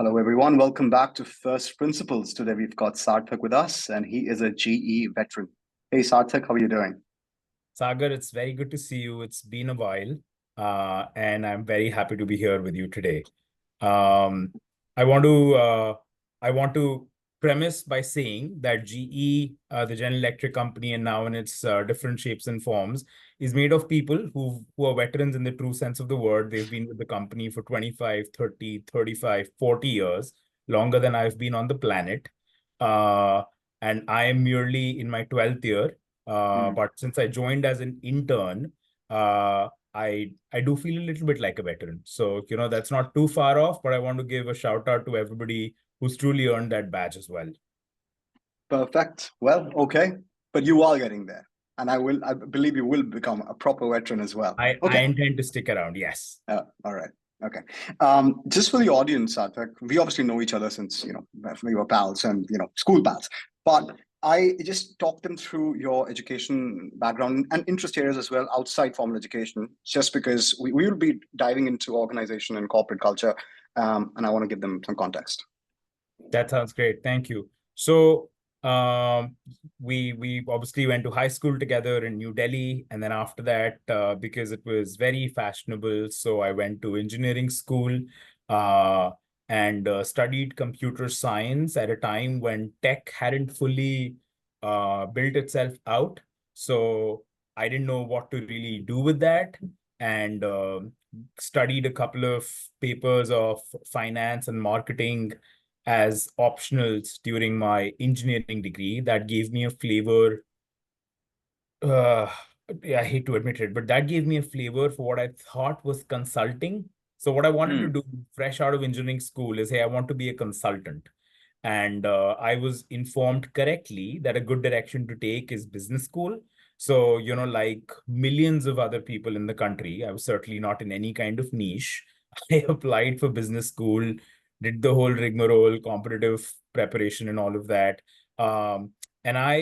Hello, everyone. Welcome back to First Principles. Today we've got Sarthak with us, and he is a GE veteran. Hey, Sarthak, how are you doing? Sagar, it's very good to see you. It's been a while, and I'm very happy to be here with you today. Um, I want to I want to premise by saying that GE, the General Electric company, and now in its different shapes and forms, is made of people who are veterans in the true sense of the word. They've been with the company for 25, 30, 35, 40 years, longer than I've been on the planet. Uh, and I am merely in my 12th year. Hmm. But since I joined as an intern, uh, I do feel a little bit like a veteran. So, that's not too far off, but I want to give a shout out to everybody who's truly earned that badge as well. Perfect. Well, okay, but you are getting there, and I believe you will become a proper veteran as well. I Okay. intend to stick around. Yes. All right. Okay. Just for the audience, Sarthak, we obviously know each other since we were pals and school pals. But I just talked them through your education background and interest areas as well outside formal education, just because we will be diving into organization and corporate culture, and I want to give them some context. That sounds great. Thank you. So, um, we obviously went to high school together in New Delhi, and then after that, because it was very fashionable, so I went to engineering school, uh, and studied computer science at a time when tech hadn't fully built itself out. So I didn't know what to really do with that, and studied a couple of papers of finance and marketing as optionals during my engineering degree. That gave me a flavor. Uh, I hate to admit it, but that gave me a flavor for what I thought was consulting. So what I wanted to Hmm. do fresh out of engineering school is, hey, I want to be a consultant. And I was informed correctly that a good direction to take is business school. So, like millions of other people in the country, I was certainly not in any kind of niche. I applied for business school, did the whole rigmarole, competitive preparation, and all of that. Um, and I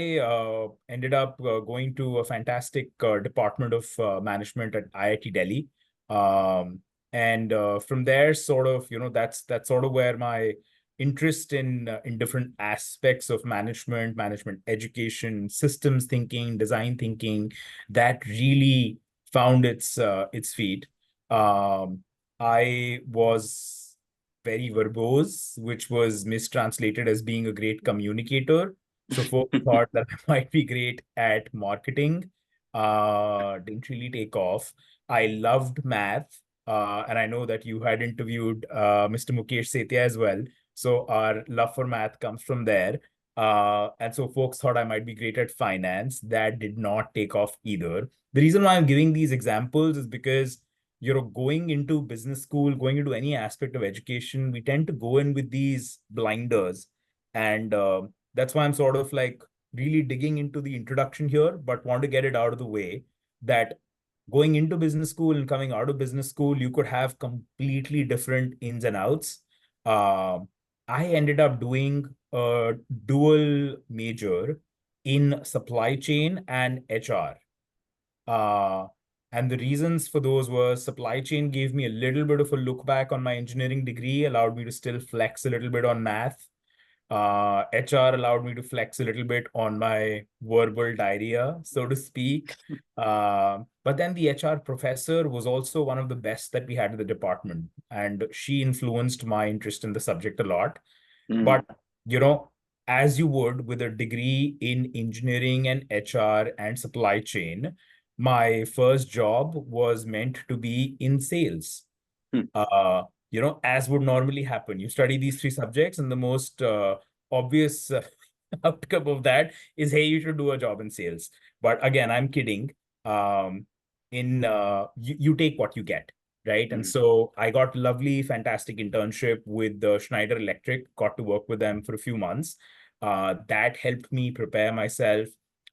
ended up going to a fantastic department of management at IIT Delhi. Um, and from there, sort of, that's sort of where my interest in different aspects of management education, systems thinking, design thinking, that really found its feet. Um, I was very verbose, which was mistranslated as being a great communicator. So folks thought that I might be great at marketing. Didn't really take off. I loved math. And I know that you had interviewed Mr. Mukesh Setia as well. So our love for math comes from there. And so folks thought I might be great at finance. That did not take off either. The reason why I'm giving these examples is because you're going into business school, going into any aspect of education, we tend to go in with these blinders. And that's why I'm sort of like really digging into the introduction here, but want to get it out of the way that going into business school and coming out of business school, you could have completely different ins and outs. Um, I ended up doing a dual major in supply chain and HR. Uh, and the reasons for those were supply chain gave me a little bit of a look back on my engineering degree, allowed me to still flex a little bit on math. HR allowed me to flex a little bit on my verbal diarrhea, so to speak. But then the HR professor was also one of the best that we had in the department, and she influenced my interest in the subject a lot. Hmm. But, you know, as you would with a degree in engineering and HR and supply chain, my first job was meant to be in sales. Hmm. Uh, as would normally happen. You study these three subjects, and the most obvious outcome of that is, hey, you should do a job in sales. But again, I'm kidding. Um, you take what you get, right? And Hmm. so I got lovely, fantastic internship with the Schneider Electric. Got to work with them for a few months. That helped me prepare myself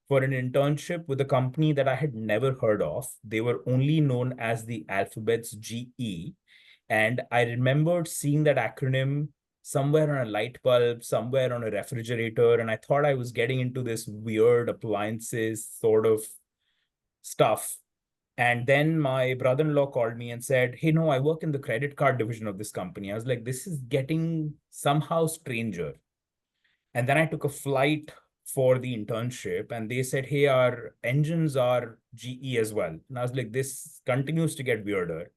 for an internship with a company that I had never heard of. They were only known as the alphabets GE. And I remembered seeing that acronym somewhere on a light bulb, somewhere on a refrigerator. And I thought I was getting into this weird appliances sort of stuff. And then my brother-in-law called me and said, hey, no, I work in the credit card division of this company. I was like, this is getting somehow stranger. And then I took a flight for the internship and they said, hey, our engines are GE as well. And I was like, this continues to get weirder.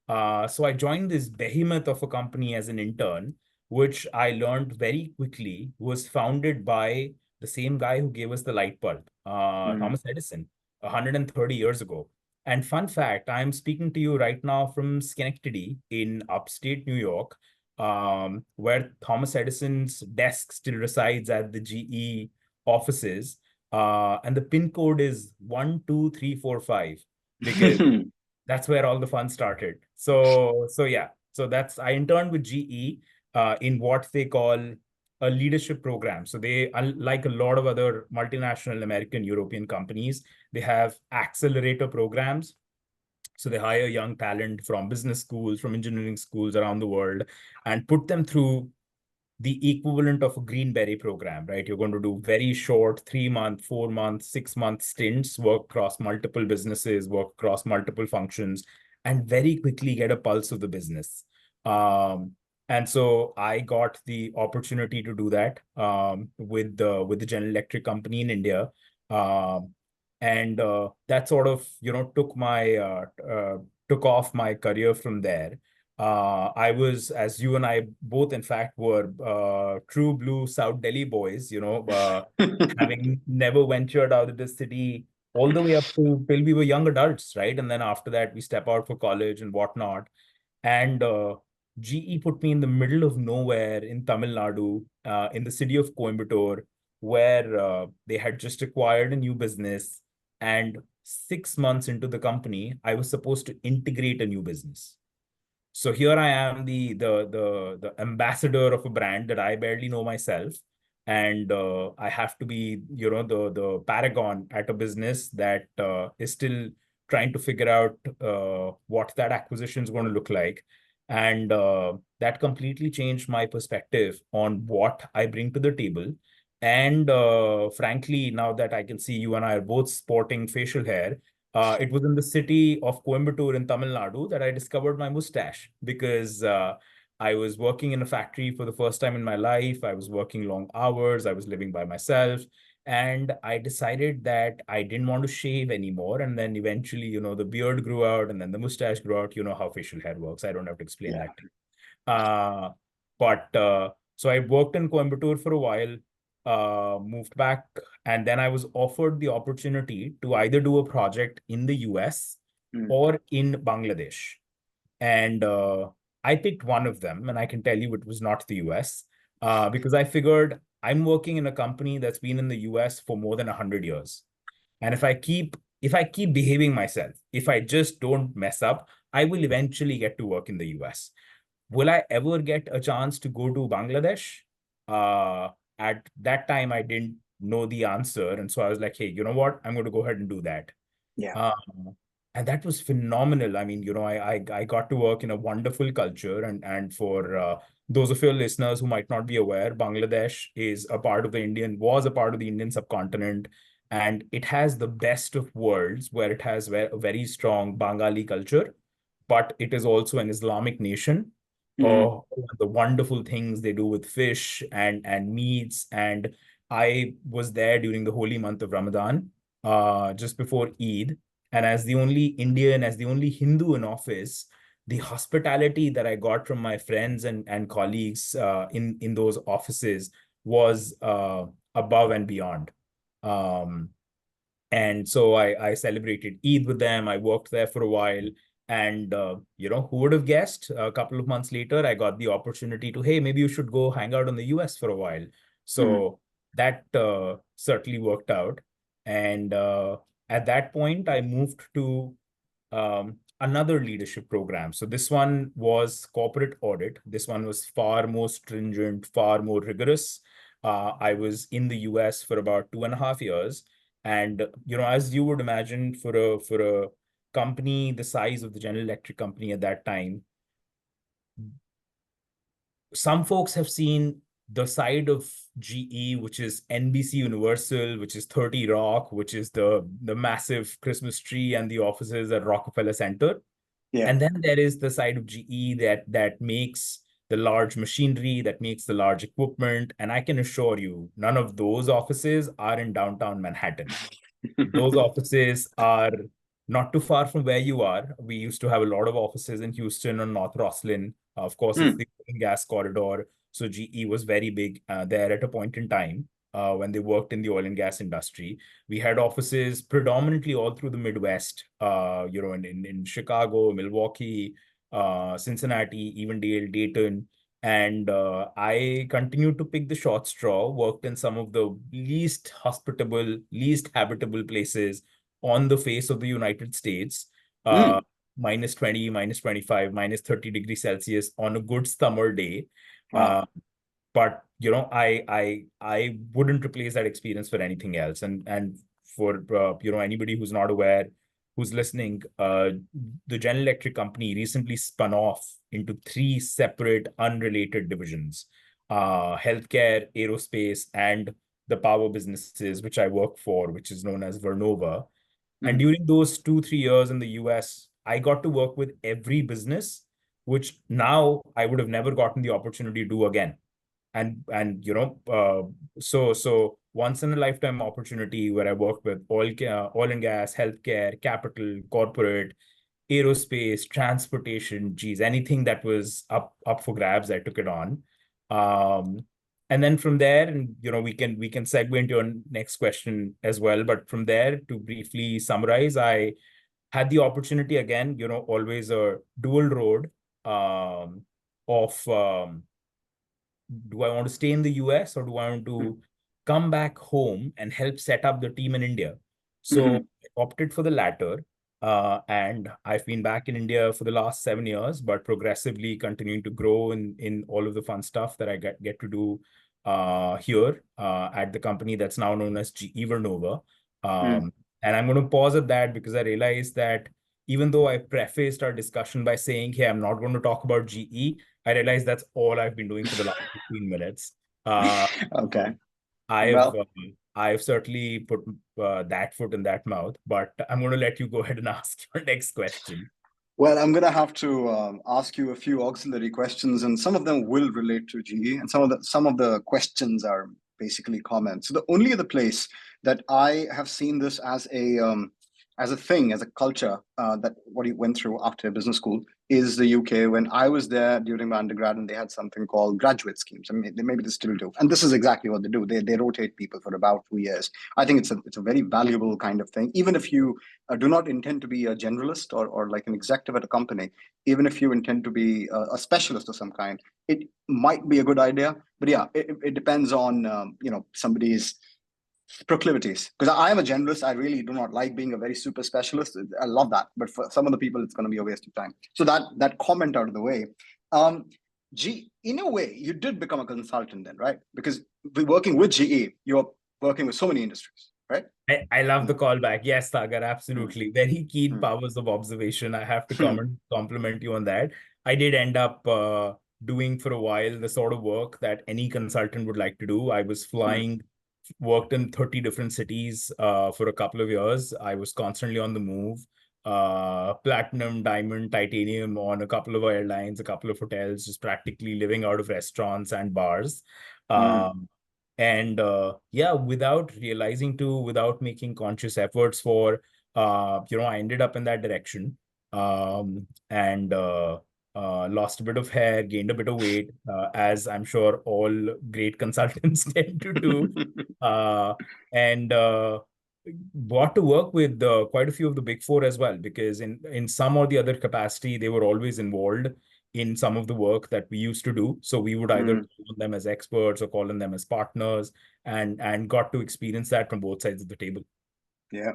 So I joined this behemoth of a company as an intern, which I learned very quickly was founded by the same guy who gave us the light bulb, Mm. Thomas Edison, 130 years ago. And fun fact, I'm speaking to you right now from Schenectady in upstate New York, where Thomas Edison's desk still resides at the GE offices. And the pin code is 12345 because that's where all the fun started. So yeah, so that's I interned with GE in what they call a leadership program. So they, unlike a lot of other multinational American, European companies, they have accelerator programs. So they hire young talent from business schools, from engineering schools around the world, and put them through the equivalent of a green beret program, right? You're going to do very short 3-month, 4-month, 6-month stints, work across multiple businesses, work across multiple functions, and very quickly get a pulse of the business. And so I got the opportunity to do that with the General Electric company in India. And that sort of, took off my career from there. I was, as you and I both, in fact, were true blue South Delhi boys, having never ventured out of the city all the way up to till we were young adults, right? And then after that, we step out for college and whatnot. And GE put me in the middle of nowhere in Tamil Nadu, in the city of Coimbatore, where they had just acquired a new business. And 6 months into the company, I was supposed to integrate a new business. So here I am, the ambassador of a brand that I barely know myself, and I have to be, the paragon at a business that is still trying to figure out what that acquisition is going to look like, and that completely changed my perspective on what I bring to the table. And frankly, now that I can see you and I are both sporting facial hair, it was in the city of Coimbatore in Tamil Nadu that I discovered my mustache because I was working in a factory for the first time in my life. I was working long hours. I was living by myself. And I decided that I didn't want to shave anymore. And then eventually, the beard grew out and then the mustache grew out. You know how facial hair works. I don't have to explain Yeah. that to you. So I worked in Coimbatore for a while, moved back, and then I was offered the opportunity to either do a project in the US Mm. or in Bangladesh. And I picked one of them, and I can tell you it was not the US, because I figured I'm working in a company that's been in the US for more than 100 years. And if I keep behaving myself, if I just don't mess up, I will eventually get to work in the US. Will I ever get a chance to go to Bangladesh? At that time, I didn't know the answer. And so I was like, hey, you know what? I'm going to go ahead and do that. Yeah. And that was phenomenal. I mean, I got to work in a wonderful culture. And for those of your listeners who might not be aware, Bangladesh was a part of the Indian subcontinent. And it has the best of worlds where it has a very strong Bengali culture, but it is also an Islamic nation. Mm. Oh, the wonderful things they do with fish and meats. And I was there during the holy month of Ramadan, just before Eid. And as the only Indian, as the only Hindu in office, the hospitality that I got from my friends and colleagues in those offices was above and beyond. Um, and so I celebrated Eid with them. I worked there for a while. And, who would have guessed a couple of months later, I got the opportunity to, hey, maybe you should go hang out in the US for a while. Mm. So that certainly worked out. And at that point, I moved to another leadership program. So this one was corporate audit. This one was far more stringent, far more rigorous. I was in the US for about 2.5 years. And as you would imagine, for a company the size of the General Electric company at that time, some folks have seen the side of GE, which is NBC Universal, which is 30 Rock, which is the massive Christmas tree and the offices at Rockefeller Center. Yeah. And then there is the side of GE that makes the large machinery, that makes the large equipment. And I can assure you, none of those offices are in downtown Manhattan. Those offices are not too far from where you are. We used to have a lot of offices in Houston on North Roslyn. Of course, it's the oil and gas corridor. So GE was very big there at a point in time when they worked in the oil and gas industry. We had offices predominantly all through the Midwest, in Chicago, Milwaukee, Cincinnati, Evendale, Dayton. And I continued to pick the short straw, worked in some of the least hospitable, least habitable places on the face of the United States, minus 20, minus 25, minus 30 degrees Celsius on a good summer day. Wow. But I wouldn't replace that experience for anything else. And for anybody who's not aware, who's listening, the General Electric company recently spun off into 3 separate unrelated divisions: healthcare, aerospace, and the power businesses, which I work for, which is known as Vernova. And during those 2-3 years in the US, I got to work with every business, which now I would have never gotten the opportunity to do again. And so once in a lifetime opportunity where I worked with oil and gas, healthcare, capital, corporate, aerospace, transportation, geez, anything that was up for grabs, I took it on. And then from there, and we can segue into your next question as well. But from there, to briefly summarize, I had the opportunity again, always a dual road of do I want to stay in the US or do I want to come back home and help set up the team in India? So I opted for the latter. And I've been back in India for the last 7 years, but progressively continuing to grow in all of the fun stuff that I get to do here at the company that's now known as GE Vernova. And I'm going to pause at that because I realized that even though I prefaced our discussion by saying, hey, I'm not going to talk about GE, I realized that's all I've been doing for the last 15 minutes. Okay. I've Well, I've certainly put that foot in that mouth, but I'm going to let you go ahead and ask your next question. Well, I'm going to have to ask you a few auxiliary questions, and some of them will relate to GE, and some of the questions are basically comments. So the only other place that I have seen this as a thing, as a culture that what you went through after business school is the UK. When I was there during my undergrad, and they had something called graduate schemes. I mean, maybe they still do. And this is exactly what they do. They rotate people for about 2 years. I think it's a very valuable kind of thing. Even if you do not intend to be a generalist or like an executive at a company, even if you intend to be a specialist of some kind, it might be a good idea. But yeah, it depends on somebody's proclivities, because I am a generalist. I really do not like being a very super specialist. I love that, but for some of the people it's going to be a waste of time. So that comment out of the way. In a way you did become a consultant then, right? Because we're working with GE, you're working with so many industries, right? I love the callback. Yes, Sagar, absolutely. Very keen Mm. powers of observation. I have to compliment you on that. I did end up doing for a while the sort of work that any consultant would like to do. I was flying, worked in 30 different cities for a couple of years. I was constantly on the move. Platinum, diamond, titanium on a couple of airlines, a couple of hotels, just practically living out of restaurants and bars. And yeah, without without making conscious efforts I ended up in that direction, and lost a bit of hair, gained a bit of weight, as I'm sure all great consultants tend to do, and brought to work with quite a few of the big four as well, because in some or the other capacity, they were always involved in some of the work that we used to do. So we would either call on them as experts or call on them as partners, and got to experience that from both sides of the table. Yeah.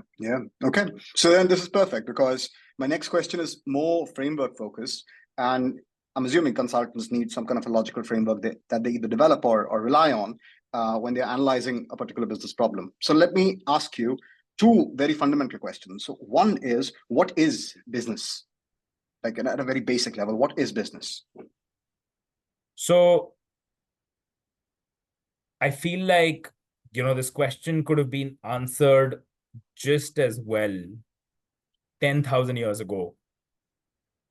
Okay. So then this is perfect, because my next question is more framework focused. And I'm assuming consultants need some kind of a logical framework that they either develop or rely on when they're analyzing a particular business problem. So let me ask you 2 very fundamental questions. So one is, what is business? Like at a very basic level, what is business? So I feel like, this question could have been answered just as well 10,000 years ago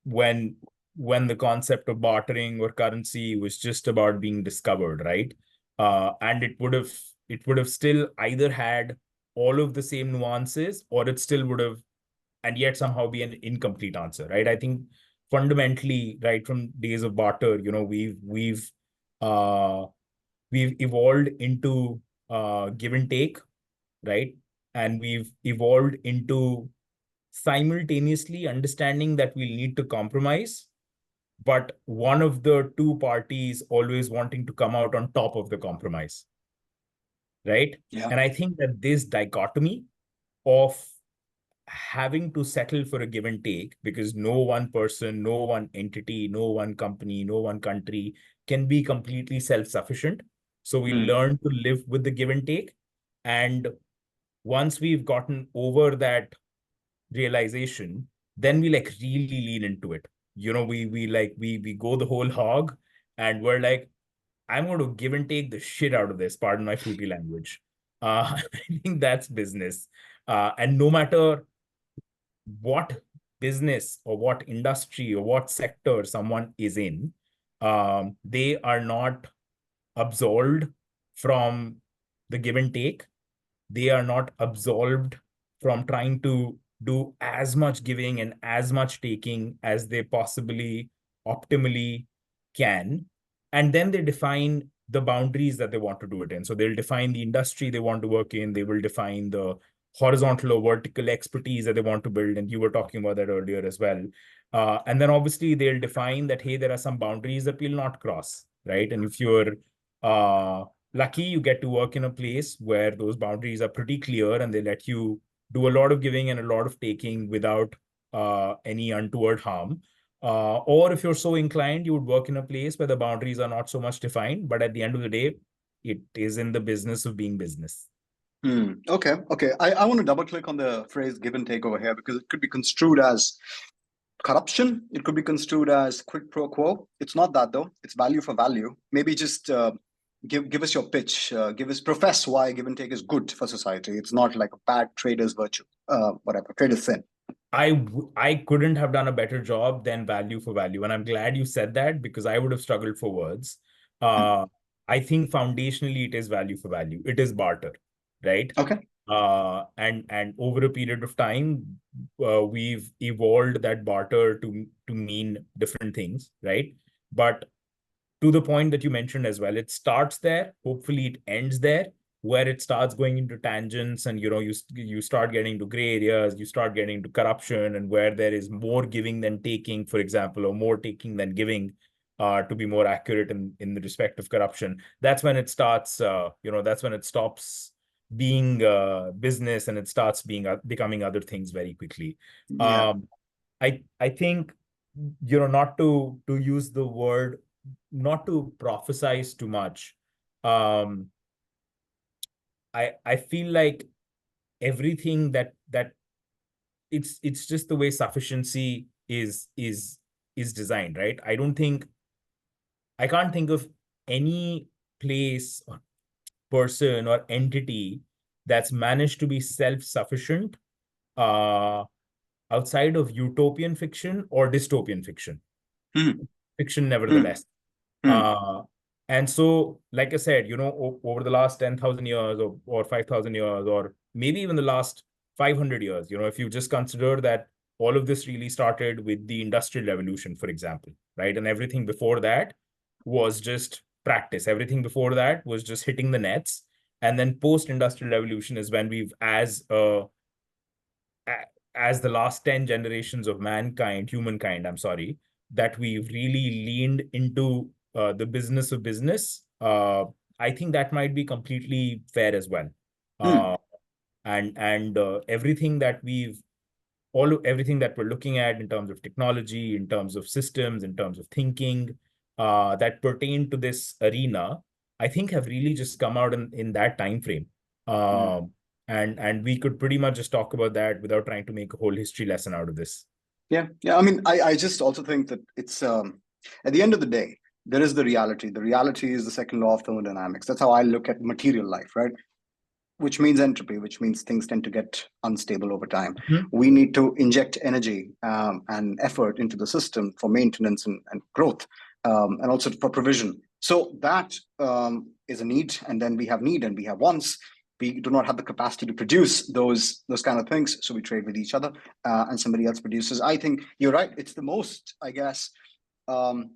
when the concept of bartering or currency was just about being discovered, right? And it would have still either had all of the same nuances, or it still would have, and yet somehow be an incomplete answer, right? I think fundamentally, right from days of barter, uh, we've evolved into give and take, right? And we've evolved into simultaneously understanding that we'll need to compromise, but one of the two parties always wanting to come out on top of the compromise, right? Yeah. And I think that this dichotomy of having to settle for a give and take, because no one person, no one entity, no one company, no one country can be completely self-sufficient. So we Mm. learn to live with the give and take. And once we've gotten over that realization, then we like really lean into it. We go the whole hog, and we're like, I'm going to give and take the shit out of this, pardon my fruity language. I think that's business. And no matter what business or what industry or what sector someone is in, they are not absolved from the give and take. They are not absolved from trying to do as much giving and as much taking as they possibly optimally can. And then they define the boundaries that they want to do it in. So they'll define the industry they want to work in. They will define the horizontal or vertical expertise that they want to build. And you were talking about that earlier as well. And then obviously they'll define that, hey, there are some boundaries that we'll not cross, right? And if you're lucky, you get to work in a place where those boundaries are pretty clear and they let you do a lot of giving and a lot of taking without any untoward harm. Or if you're so inclined, you would work in a place where the boundaries are not so much defined, but at the end of the day, it is in the business of being business. Okay. I want to double click on the phrase give and take over here because it could be construed as corruption. It could be construed as quid pro quo. It's not that though. It's value for value. Maybe just give us your pitch. Profess why give and take is good for society. It's not like a bad trader's virtue. Whatever trader's sin. I couldn't have done a better job than value for value. And I'm glad you said that because I would have struggled for words. Hmm. I think foundationally it is value for value. It is barter, right? Okay. And over a period of time, we've evolved that barter to mean different things, right? But to the point that you mentioned as well, it starts there. Hopefully, it ends there, where it starts going into tangents, and you start getting to gray areas. You start getting to corruption, and where there is more giving than taking, for example, or more taking than giving. To be more accurate in the respect of corruption, that's when it starts. That's when it stops being business and it starts becoming other things very quickly. Yeah. I think not to use the word, not to prophesize too much. I feel like everything that it's just the way sufficiency is designed, right? I can't think of any place or person or entity that's managed to be self-sufficient uh, outside of utopian fiction or dystopian fiction. Hmm. Fiction, Hmm. nevertheless. Hmm. Uh, and so, like I said, over the last 10,000 years or 5,000 years, or maybe even the last 500 years, if you just consider that all of this really started with the Industrial Revolution, for example, right? And everything before that was just practice. Everything before that was just hitting the nets. And then post-Industrial Revolution is when as the last 10 generations of humankind, I'm sorry, that we've really leaned into the business of business. I think that might be completely fair as well. Hmm. Uh, and everything that we're looking at in terms of technology, in terms of systems, in terms of thinking, that pertain to this arena, I think have really just come out in that time frame. Hmm. And we could pretty much just talk about that without trying to make a whole history lesson out of this. Yeah. I mean, I just also think that it's at the end of the day, there is the reality. The reality is the second law of thermodynamics. That's how I look at material life, right? Which means entropy, which means things tend to get unstable over time. Mhm. We need to inject energy and effort into the system for maintenance and growth, and also for provision. So that is a need, and then we have need and we have wants. We do not have the capacity to produce those kind of things, so we trade with each other, and somebody else produces. I think you're right. It's the most, I guess,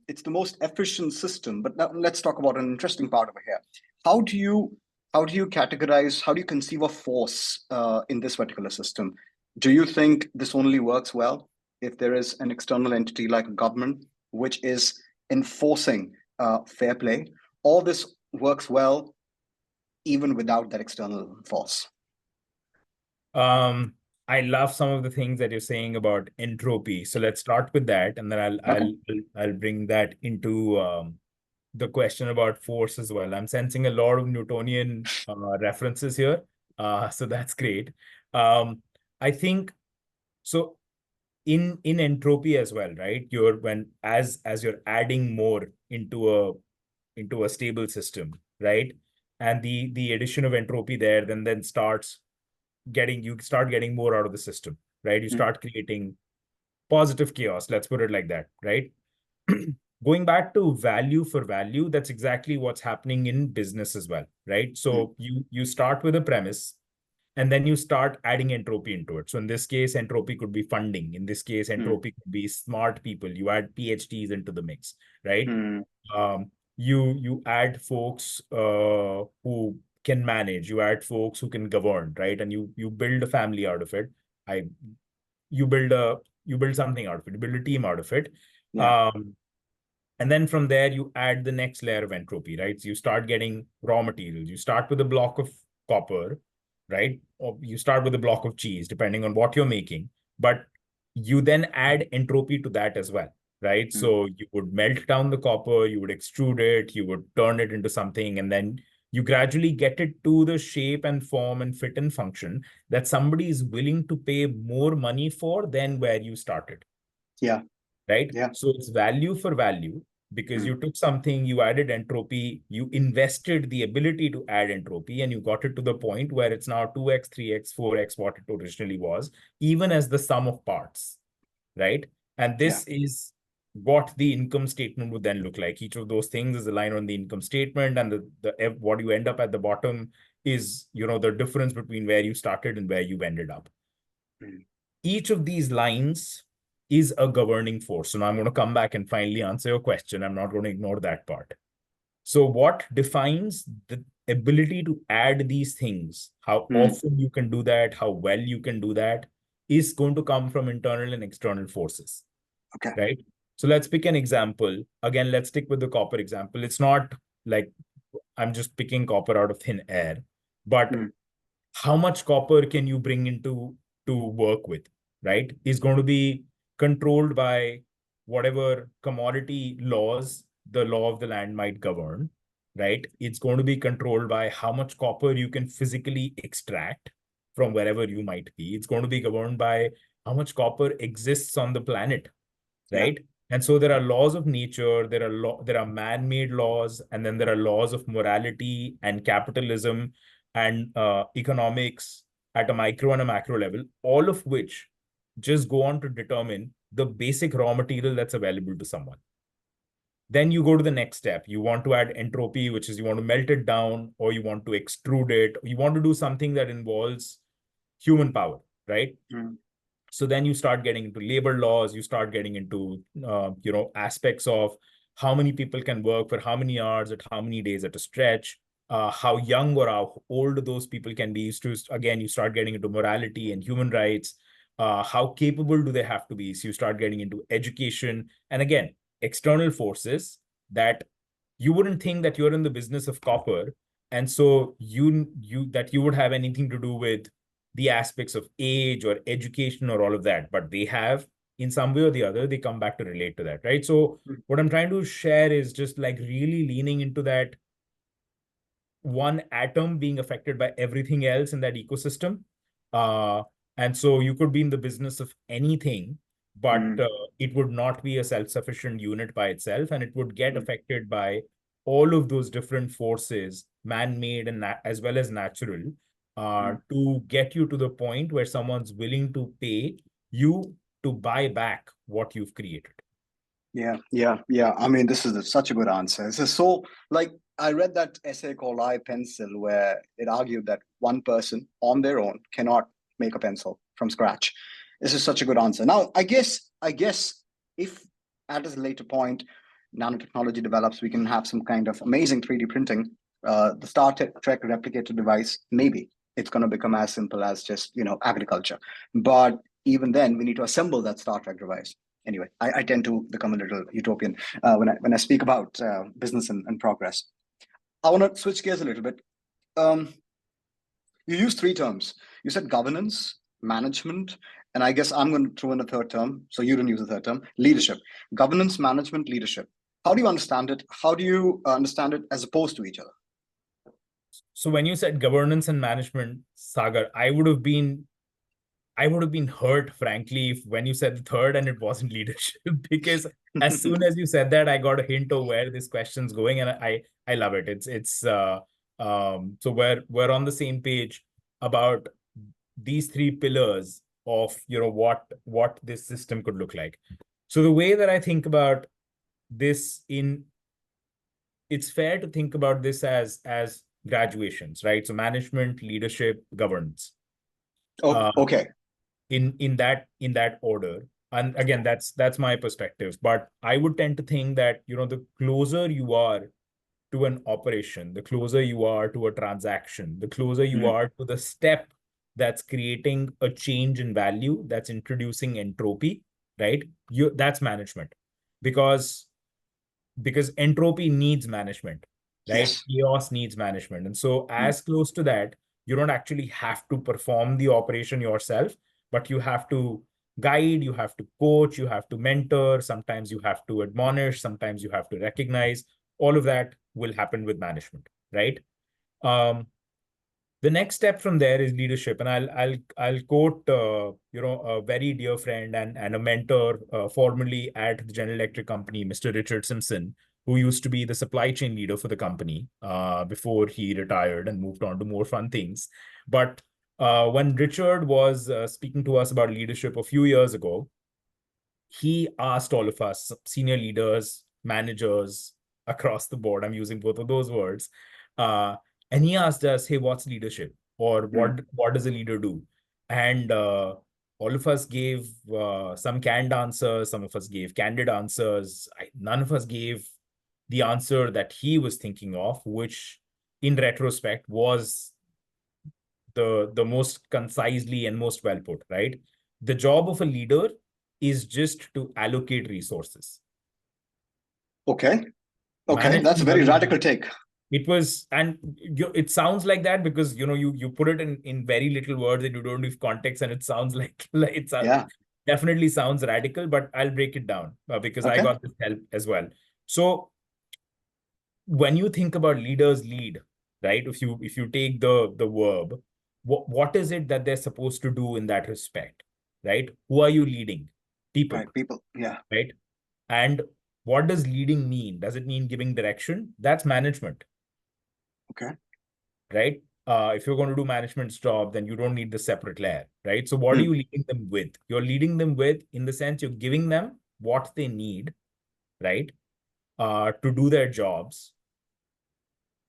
it's the most efficient system. But now let's talk about an interesting part over here. How do you categorize, how do you conceive of force in this particular system? Do you think this only works well if there is an external entity like a government which is enforcing fair play, or this works well even without that external force? I love some of the things that you're saying about entropy. So let's start with that, and then Okay. I'll bring that into the question about force as well. I'm sensing a lot of Newtonian references here, so that's great. I think so. In entropy as well, right? You're when as you're adding more into a stable system, right? And the addition of entropy there then starts you start getting more out of the system, right? You Mm, start creating positive chaos, let's put it like that, right? Going back to value for value, that's exactly what's happening in business as well, right? mm, So you start with a premise, and then you start adding entropy into it. So in this case, entropy could be funding. In this case, mm, entropy could be smart people. You add PhDs into the mix, right? mm. You add folks who can manage. You add folks who can govern, right? And you build a family out of it. I you build something out of it. You build a team out of it. Yeah. Um, and then from there, you add the next layer of entropy, right? So you start getting raw materials. You start with a block of copper, right? Or you start with a block of cheese, depending on what you're making. But you then add entropy to that as well, right? Mm, So you would melt down the copper, you would extrude it, you would turn it into something, and then you gradually get it to the shape and form and fit and function that somebody is willing to pay more money for than where you started, yeah. right? Yeah. So it's value for value because Mm, you took something, you added entropy, you invested the ability to add entropy, and you got it to the point where it's now 2x, 3x, 4x what it originally was, even as the sum of parts, right? And yeah. this is what the income statement would then look like. Each of those things is a line on the income statement, and the what you end up at the bottom is, the difference between where you started and where you ended up. Mm, Each of these lines is a governing force. So now I'm going to come back and finally answer your question. I'm not going to ignore that part. So what defines the ability to add these things, how mm. often you can do that, how well you can do that, is going to come from internal and external forces, Okay. right? So let's pick an example. Again, let's stick with the copper example. It's not like I'm just picking copper out of thin air, but Mm, how much copper can you bring into to work with, right, is going to be controlled by whatever commodity laws the law of the land might govern, right? It's going to be controlled by how much copper you can physically extract from wherever you might be. It's going to be governed by how much copper exists on the planet, yeah. right? And so there are laws of nature, there are man-made laws, and then there are laws of morality and capitalism and economics at a micro and a macro level, all of which just go on to determine the basic raw material that's available to someone. Then you go to the next step. You want to add entropy, which is you want to melt it down, or you want to extrude it, or you want to do something that involves human power, right? Mm, So then you start getting into labor laws, you start getting into aspects of how many people can work for how many hours at how many days at a stretch, how young or how old those people can be. To again, you start getting into morality and human rights. How capable do they have to be? So you start getting into education, and again, external forces that you wouldn't think that you're in the business of copper, and so you would have anything to do with the aspects of age or education or all of that, but they have, in some way or the other, they come back to relate to that, right? So mm. what I'm trying to share is just like really leaning into that one atom being affected by everything else in that ecosystem. Uh, and so you could be in the business of anything, but Mm. it would not be a self-sufficient unit by itself, and it would get affected by all of those different forces, man-made and as well as natural, to get you to the point where someone's willing to pay you to buy back what you've created. Yeah. I mean, this is such a good answer. This is so like I read that essay called I Pencil, where it argued that one person on their own cannot make a pencil from scratch. This is such a good answer. Now, I guess if at a later point nanotechnology develops, we can have some kind of amazing 3D printing. The Star Trek replicator device, maybe it's going to become as simple as just agriculture. But even then, we need to assemble that Star Trek device. Anyway, I tend to become a little utopian when I speak about business and progress. I want to switch gears a little bit. You used three terms. You said governance, management, and I guess I'm going to throw in a third term. So you didn't use the third term, leadership. Governance, management, leadership. How do you understand it? How do you understand it as opposed to each other? So when you said governance and management, Sagar, I would have been hurt, frankly, when you said the third and it wasn't leadership, because as soon as you said that, I got a hint of where this question's going, and I love it. So we're on the same page about these three pillars of what this system could look like. So the way that I think about this, it's fair to think about this as graduations, right? So management, leadership, governance. Okay. In that order. And again, that's my perspective. But I would tend to think that, the closer you are to an operation, the closer you are to a transaction, the closer you are to the step that's creating a change in value, that's introducing entropy, right? That's management. Because entropy needs management, right? Yes. Chaos needs management. And so as close to that, you don't actually have to perform the operation yourself, but you have to guide, you have to coach, you have to mentor, sometimes you have to admonish, sometimes you have to recognize. All of that will happen with management, right? The next step from there is leadership, and I'll quote a very dear friend and a mentor, formerly at the General Electric company, Mr. Richard Simpson, who used to be the supply chain leader for the company before he retired and moved on to more fun things. But when Richard was speaking to us about leadership a few years ago, he asked all of us, senior leaders, managers across the board, I'm using both of those words, and he asked us, hey, what's leadership? Or what does a leader do? And all of us gave some canned answers, some of us gave candid answers. None of us gave the answer that he was thinking of, which in retrospect was the most concisely and most well put, right? The job of a leader is just to allocate resources. Okay. That's a very radical take. It was, and it sounds like that because you put it in very little words and you don't give context, and it sounds like definitely sounds radical, but I'll break it down because I got this help as well. So when you think about leaders lead, right? If you take the verb, what is it that they're supposed to do in that respect, right? Who are you leading? People. Right, people. Yeah. Right. And what does leading mean? Does it mean giving direction? That's management. Okay. Right. If you're going to do management's job, then you don't need the separate layer, right? So what are you leading them with? You're leading them with, in the sense, you're giving them what they need, right? To do their jobs.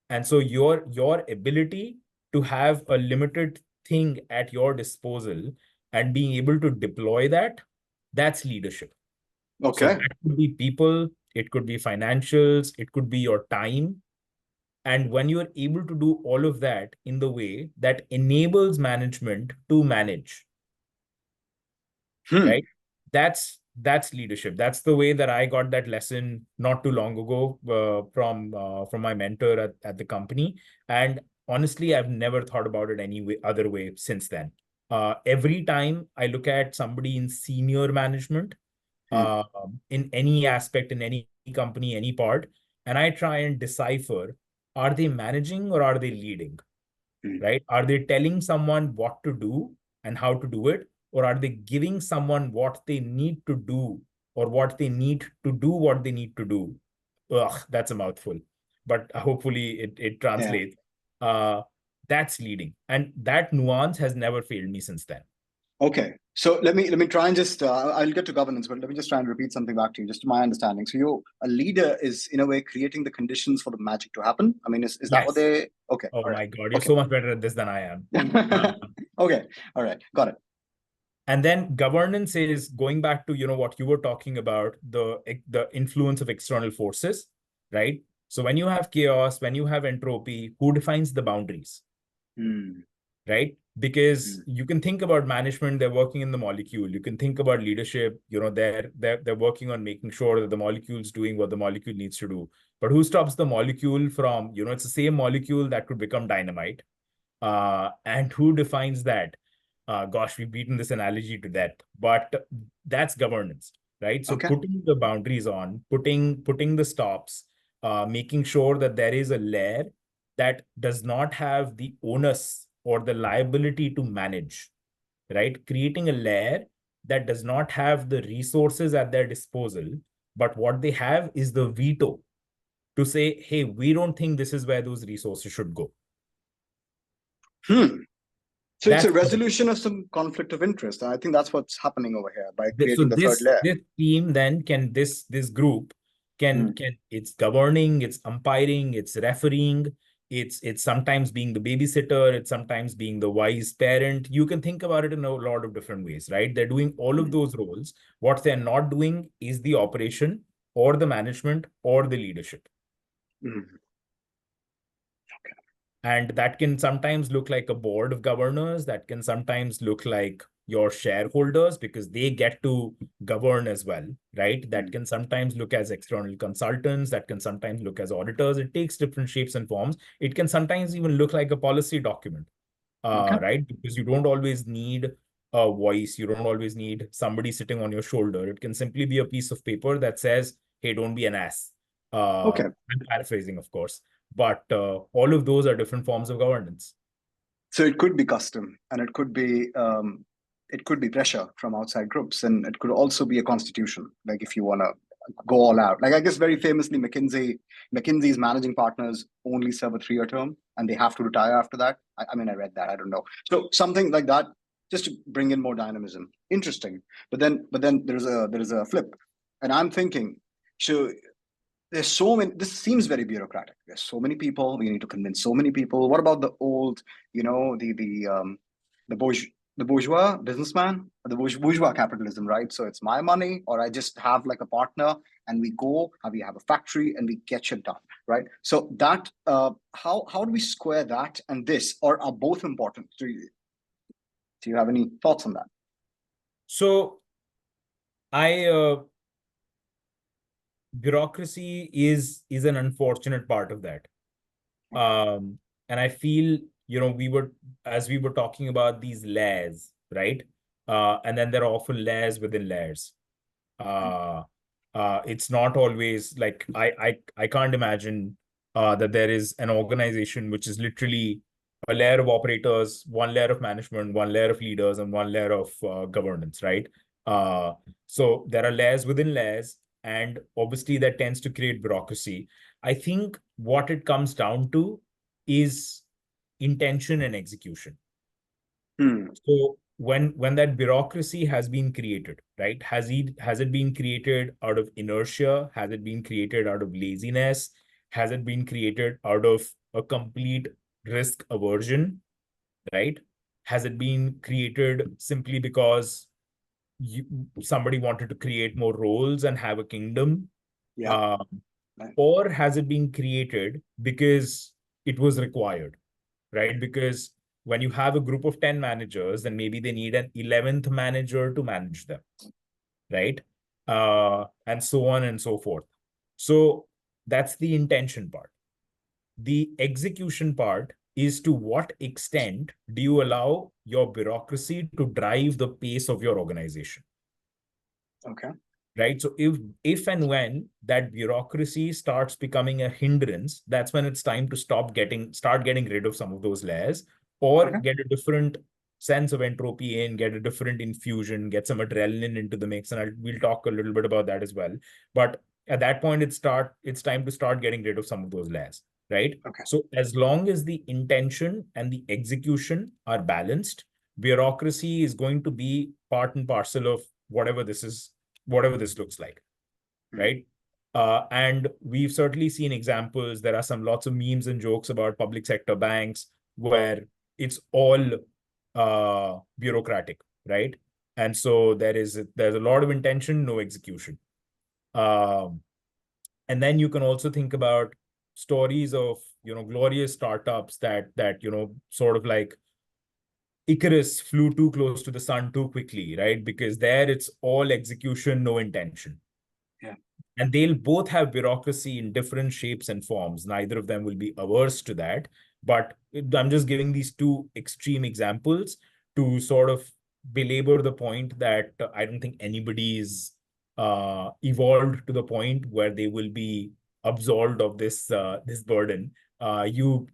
And so your ability to have a limited thing at your disposal and being able to deploy that's leadership. Okay. So that could be people, it could be financials, it could be your time. And when you're able to do all of that in the way that enables management to manage, right? That's leadership. That's the way that I got that lesson not too long ago from my mentor at the company. And honestly, I've never thought about it any other way since then. Every time I look at somebody in senior management, in any aspect, in any company, any part, and I try and decipher, are they managing or are they leading? Right? Are they telling someone what to do and how to do it? Or are they giving someone what they need to do or what they need to do, what they need to do. Ugh, that's a mouthful, but hopefully it Yeah. translates. That's leading, and that nuance has never failed me since then. Okay. So let me try and just I'll get to governance, but let me just try and repeat something back to you, just to my understanding. So you a leader is in a way creating the conditions for the magic to happen. I mean, is that what Yes. they? Okay. Oh All right. my God, you're Okay. so much better at this than I am. Okay. All right. Got it. And then governance is going back to, what you were talking about, the influence of external forces, right? So when you have chaos, when you have entropy, who defines the boundaries, Hmm. right? Because Hmm. you can think about management, they're working in the molecule. You can think about leadership, they're working on making sure that the molecule's doing what the molecule needs to do. But who stops the molecule from, it's the same molecule that could become dynamite. And who defines that? Gosh, we've beaten this analogy to death, but that's governance, right? So Okay. putting the boundaries on, putting the stops, making sure that there is a layer that does not have the onus or the liability to manage, right? Creating a layer that does not have the resources at their disposal, but what they have is the veto to say, hey, we don't think this is where those resources should go. Hmm. So it's a That's resolution of some conflict of interest. And I think that's what's happening over here by so creating the third layer. this team then can this group Hmm. can it's governing, it's umpiring, it's refereeing, it's sometimes being the babysitter, it's sometimes being the wise parent. You can think about it in a lot of different ways, right? They're doing all of Hmm. those roles. What they're not doing is the operation or the management or the leadership. Hmm. And that can sometimes look like a board of governors. That can sometimes look like your shareholders because they get to govern as well, right? That Hmm. can sometimes look as external consultants. That can sometimes look as auditors. It takes different shapes and forms. It can sometimes even look like a policy document, Okay. right? Because you don't always need a voice. You don't always need somebody sitting on your shoulder. It can simply be a piece of paper that says, hey, don't be an ass. Okay. I'm paraphrasing, of course, but all of those are different forms of governance. So it could be custom, and it could be pressure from outside groups, and it could also be a constitution. Like if you want to go all out, like I guess very famously, McKinsey's managing partners only serve a 3-year term, and they have to retire after that. I mean, I read that. I don't know. So something like that, just to bring in more dynamism. Interesting. But then there's a flip, and I'm thinking, so there's so many. This seems very bureaucratic. There's so many people. We need to convince so many people. What about the old, the bourgeois, the bourgeois businessman, the bourgeois capitalism, right? So it's my money, or I just have like a partner, and we go, and we have a factory, and we get shit done, right? So that how do we square that and this, or are both important? Do you have any thoughts on that? So I bureaucracy is an unfortunate part of that. And I feel, as we were talking about these layers, right? And then there are often layers within layers. Uh, it's not always like I can't imagine that there is an organization which is literally a layer of operators, one layer of management, one layer of leaders, and one layer of governance, right? Uh, so there are layers within layers, and obviously that tends to create bureaucracy. I think what it comes down to is intention and execution. Hmm. So when that bureaucracy has been created, right? Has it been created out of inertia? Has it been created out of laziness? Has it been created out of a complete risk aversion, right? Has it been created simply because somebody wanted to create more roles and have a kingdom? Yeah. Uh, Right. or has it been created because it was required, right? Because when you have a group of 10 managers, then maybe they need an 11th manager to manage them, right? And so on and so forth. So that's the intention part. The execution part is to what extent do you allow your bureaucracy to drive the pace of your organization? Okay. Right? So if and when that bureaucracy starts becoming a hindrance, that's when it's time to start getting rid of some of those layers or Okay. get a different sense of entropy in, get a different infusion, get some adrenaline into the mix, and we'll talk a little bit about that as well. But at that point, it's time to start getting rid of some of those layers, right? Okay. So as long as the intention and the execution are balanced, bureaucracy is going to be part and parcel of whatever this looks like, right? And we've certainly seen examples. There are lots of memes and jokes about public sector banks where it's all bureaucratic, right? And so there's a lot of intention, no execution. And then you can also think about stories of glorious startups that sort of like Icarus flew too close to the sun too quickly, right? Because there it's all execution, no intention. Yeah. And they'll both have bureaucracy in different shapes and forms. Neither of them will be averse to that. But I'm just giving these two extreme examples to sort of belabor the point that I don't think anybody is evolved to the point where they will be absolved of this burden. You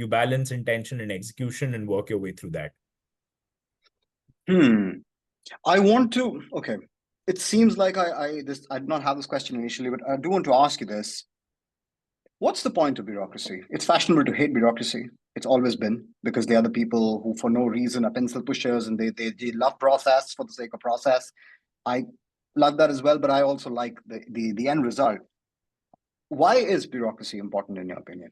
balance intention and execution and work your way through that. Okay. It seems like I did not have this question initially, but I do want to ask you this. What's the point of bureaucracy? It's fashionable to hate bureaucracy. It's always been, because they are the people who, for no reason, are pencil pushers, and they love process for the sake of process. I like that as well, but I also like the end result. Why is bureaucracy important in your opinion?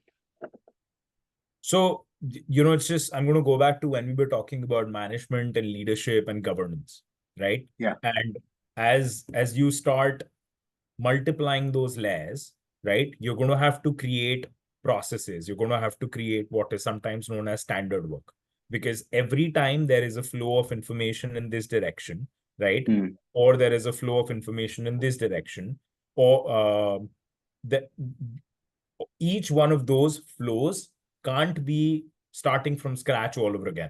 So, it's just, I'm going to go back to when we were talking about management and leadership and governance, right? Yeah. And as you start multiplying those layers, right, you're going to have to create processes. You're going to have to create what is sometimes known as standard work, because every time there is a flow of information in this direction, right, or there is a flow of information in this direction, or each one of those flows can't be starting from scratch all over again.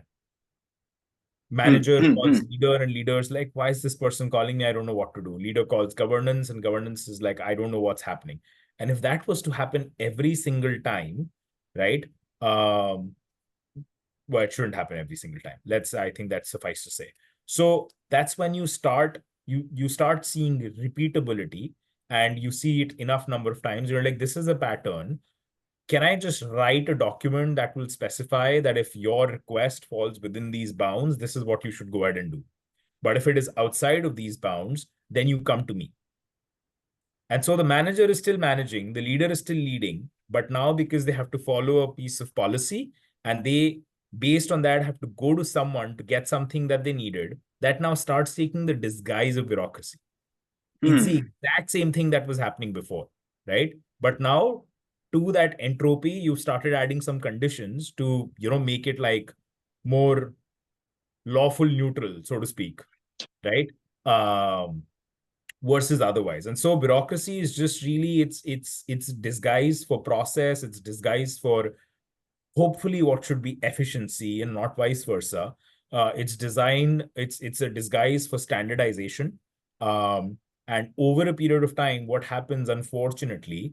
Manager calls leader, and leader's like, why is this person calling me? I don't know what to do. Leader calls governance, and governance is like, I don't know what's happening. And if that was to happen every single time, right? Well, it shouldn't happen every single time. I think that's suffice to say. So that's when you start seeing repeatability, and you see it enough number of times. You're like, this is a pattern. Can I just write a document that will specify that if your request falls within these bounds, this is what you should go ahead and do. But if it is outside of these bounds, then you come to me. And so the manager is still managing, the leader is still leading, but now because they have to follow a piece of policy, and they, based on that, have to go to someone to get something that they needed, that now starts taking the disguise of bureaucracy. It's the exact same thing that was happening before, right? But now, to that entropy, you've started adding some conditions to, make it like more lawful neutral, so to speak, right? Versus otherwise. And so bureaucracy is just really, it's disguise for process, it's disguise for hopefully what should be efficiency, and not vice versa. It's a disguise for standardization. And over a period of time, what happens, unfortunately,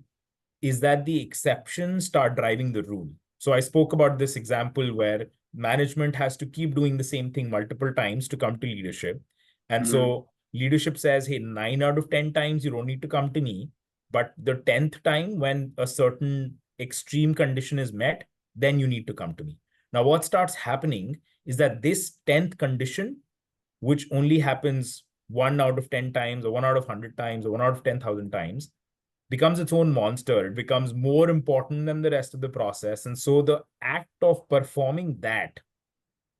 is that the exceptions start driving the rule. So I spoke about this example where management has to keep doing the same thing multiple times to come to leadership. And so leadership says, hey, 9 out of 10 times, you don't need to come to me. But the 10th time, when a certain extreme condition is met, then you need to come to me. Now, what starts happening is that this 10th condition, which only happens 1 out of 10 times, or 1 out of 100 times, or 1 out of 10,000 times, becomes its own monster. It becomes more important than the rest of the process. And so the act of performing that,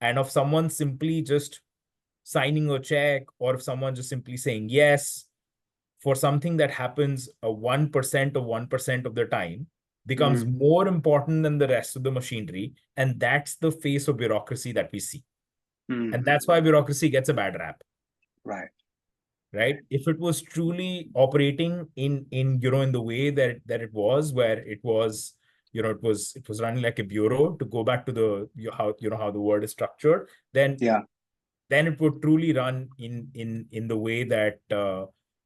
and of someone simply just signing a check, or if someone just simply saying yes for something that happens a 1% of 1% of the time, becomes more important than the rest of the machinery. And that's the face of bureaucracy that we see. And that's why bureaucracy gets a bad rap. Right? If it was truly operating in the way that it was, where it was, it was running like a bureau, to go back to how the word is structured, then it would truly run in the way that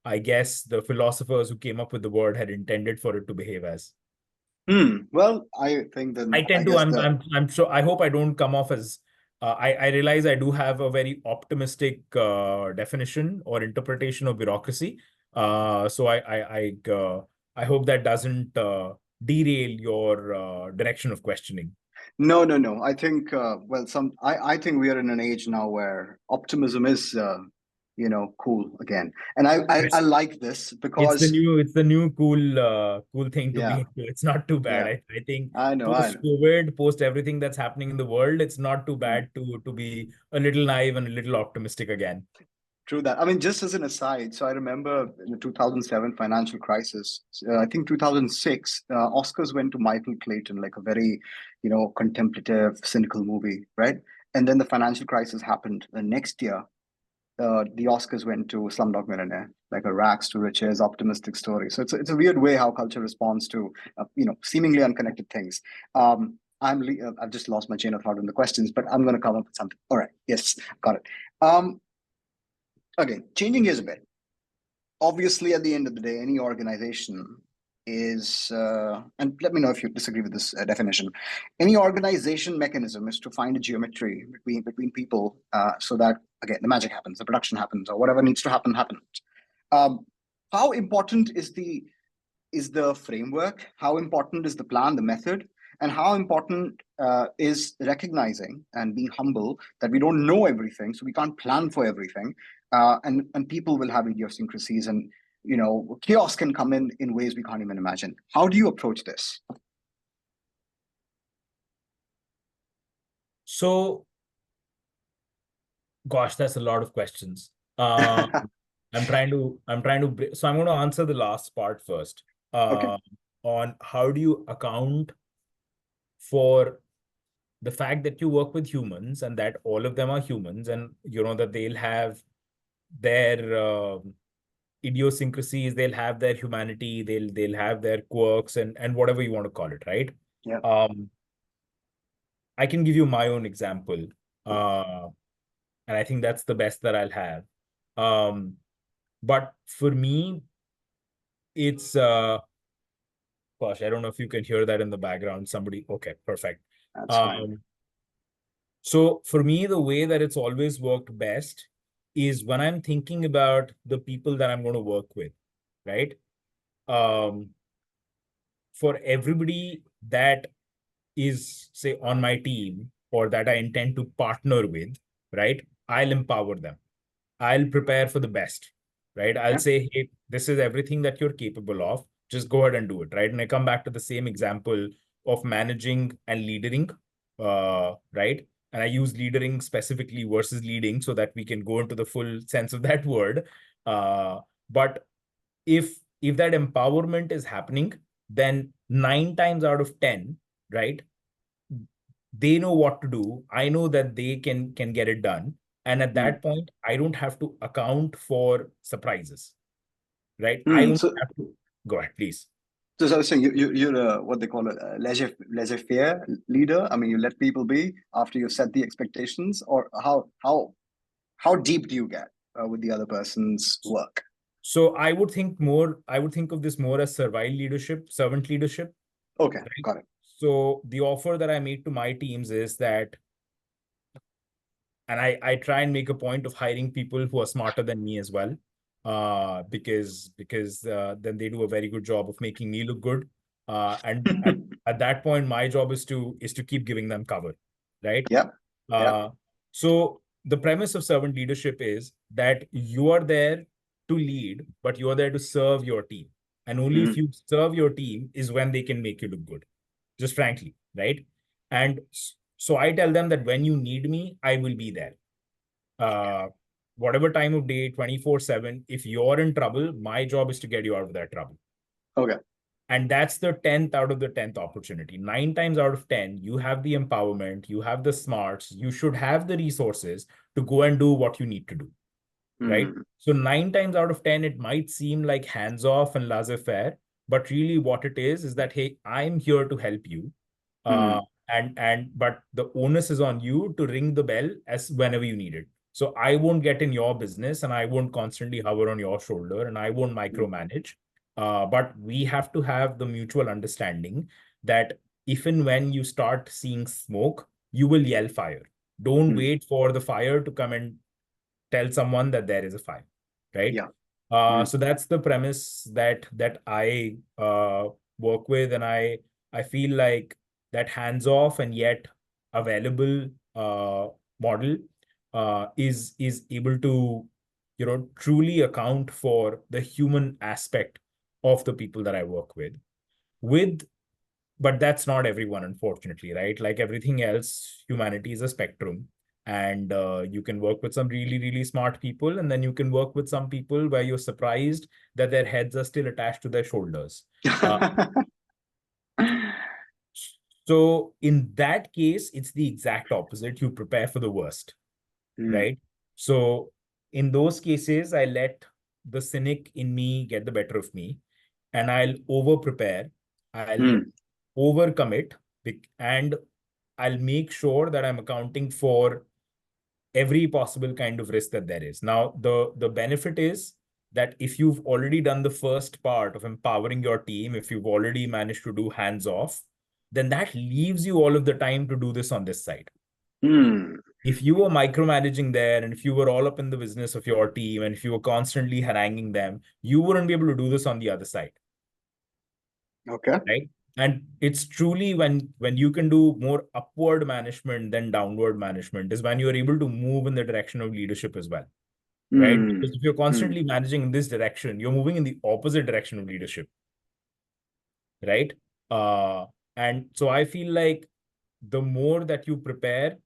I guess the philosophers who came up with the word had intended for it to behave as. Well, I think that I'm sure, I hope I don't come off as I realize I do have a very optimistic definition or interpretation of bureaucracy. So I hope that doesn't derail your direction of questioning. No, no, no. I think, well, I think we are in an age now where optimism is, cool again. And I Yes. like this It's because, the new cool thing to be yeah, into. It's not too bad. yeah, I think I know. post-COVID, post everything that's happening in the world, it's not too Mm. bad to be a little naive and a little optimistic again. True that. I mean, just as an aside, so I remember in the 2007 financial crisis, I think 2006, Oscars went to Michael Clayton, like a very, contemplative, cynical movie, right? And then the financial crisis happened. The next year, the Oscars went to Slumdog Millionaire, like a rags to riches, optimistic story. So it's a weird way how culture responds to, seemingly unconnected things. I've just lost my chain of thought in the questions, but I'm going to come up with something. All right. Yes, got it. Again, changing gears a bit. Obviously, at the end of the day, any organization is, and let me know if you disagree with this definition. Any organization mechanism is to find a geometry between people, so that again the magic happens, the production happens, or whatever needs to happen happens. Um, how important is the framework? How important is the plan, the method? And how important is recognizing and being humble that we don't know everything, so we can't plan for everything, and people will have idiosyncrasies, and chaos can come in ways we can't even imagine. How do you approach this? So, gosh, that's a lot of questions. So I'm going to answer the last part first. Okay. On how do you account for the fact that you work with humans and that all of them are humans, and that they'll have their idiosyncrasies, they'll have their humanity, they'll have their quirks and whatever you want to call it, right? Yeah. I can give you my own example, and I think that's the best that I'll have. But for me, it's gosh, I don't know if you can hear that in the background. Somebody, okay, perfect. That's fine. So for me, the way that it's always worked best is when I'm thinking about the people that I'm going to work with, right? For everybody that is, say, on my team or that I intend to partner with, right? I'll empower them. I'll prepare for the best, right? I'll Yeah. say, hey, this is everything that you're capable of. Just go ahead and do it, right? And I come back to the same example of managing and leading, right? And I use leading specifically versus leading so that we can go into the full sense of that word. But if that empowerment is happening, then 9 times out of 10, right? They know what to do. I know that they can get it done. And at that point, I don't have to account for surprises, right? I only So, have to go ahead, please. so as I was saying, you're what they call a laissez-faire leader. I mean, you let people be after you set the expectations, or how deep do you get with the other person's work? So I would think of this more as servile leadership, servant leadership. Okay, Right? got it. So the offer that I make to my teams is that, and I try and make a point of hiring people who are smarter than me as well, because then they do a very good job of making me look good. And at that point, my job is to keep giving them cover, right? Yep. Yep. So the premise of servant leadership is that you are there to lead, but you are there to serve your team. And only if you serve your team is when they can make you look good, just frankly, right? And so I tell them that when you need me, I will be there. Whatever time of day, 24/7, if you're in trouble, my job is to get you out of that trouble. Okay. And that's the 10th out of the 10th opportunity. 9 times out of 10, you have the empowerment, you have the smarts, you should have the resources to go and do what you need to do, right? So 9 times out of 10, it might seem like hands off and laissez-faire, but really what it is that, hey, I'm here to help you. But the onus is on you to ring the bell as whenever you need it. So I won't get in your business and I won't constantly hover on your shoulder and I won't micromanage. But we have to have the mutual understanding that if and when you start seeing smoke, you will yell fire, Don't Mm. wait for the fire to come and tell someone that there is a fire, right? Yeah. Mm. So that's the premise that I work with, and I feel like that hands-off and yet available model is able to, you know, truly account for the human aspect of the people that I work with. But that's not everyone, unfortunately, right? Like everything else, humanity is a spectrum. And you can work with some really, really smart people, and then you can work with some people where you're surprised that their heads are still attached to their shoulders. Uh, so in that case, it's the exact opposite. You prepare for the worst, Mm. right? So in those cases, I let the cynic in me get the better of me, and I'll over prepare. I'll Mm. overcommit, and I'll make sure that I'm accounting for every possible kind of risk that there is. Now, the benefit is that if you've already done the first part of empowering your team, if you've already managed to do hands off, then that leaves you all of the time to do this on this side. Mm. If you were micromanaging there, and if you were all up in the business of your team, and if you were constantly haranguing them, you wouldn't be able to do this on the other side, Okay. right? And it's truly when you can do more upward management than downward management is when you're able to move in the direction of leadership as well, right? Mm. Because if you're Mm. constantly managing in this direction, you're moving in the opposite direction of leadership, right? Uh, and so I feel like the more that you prepare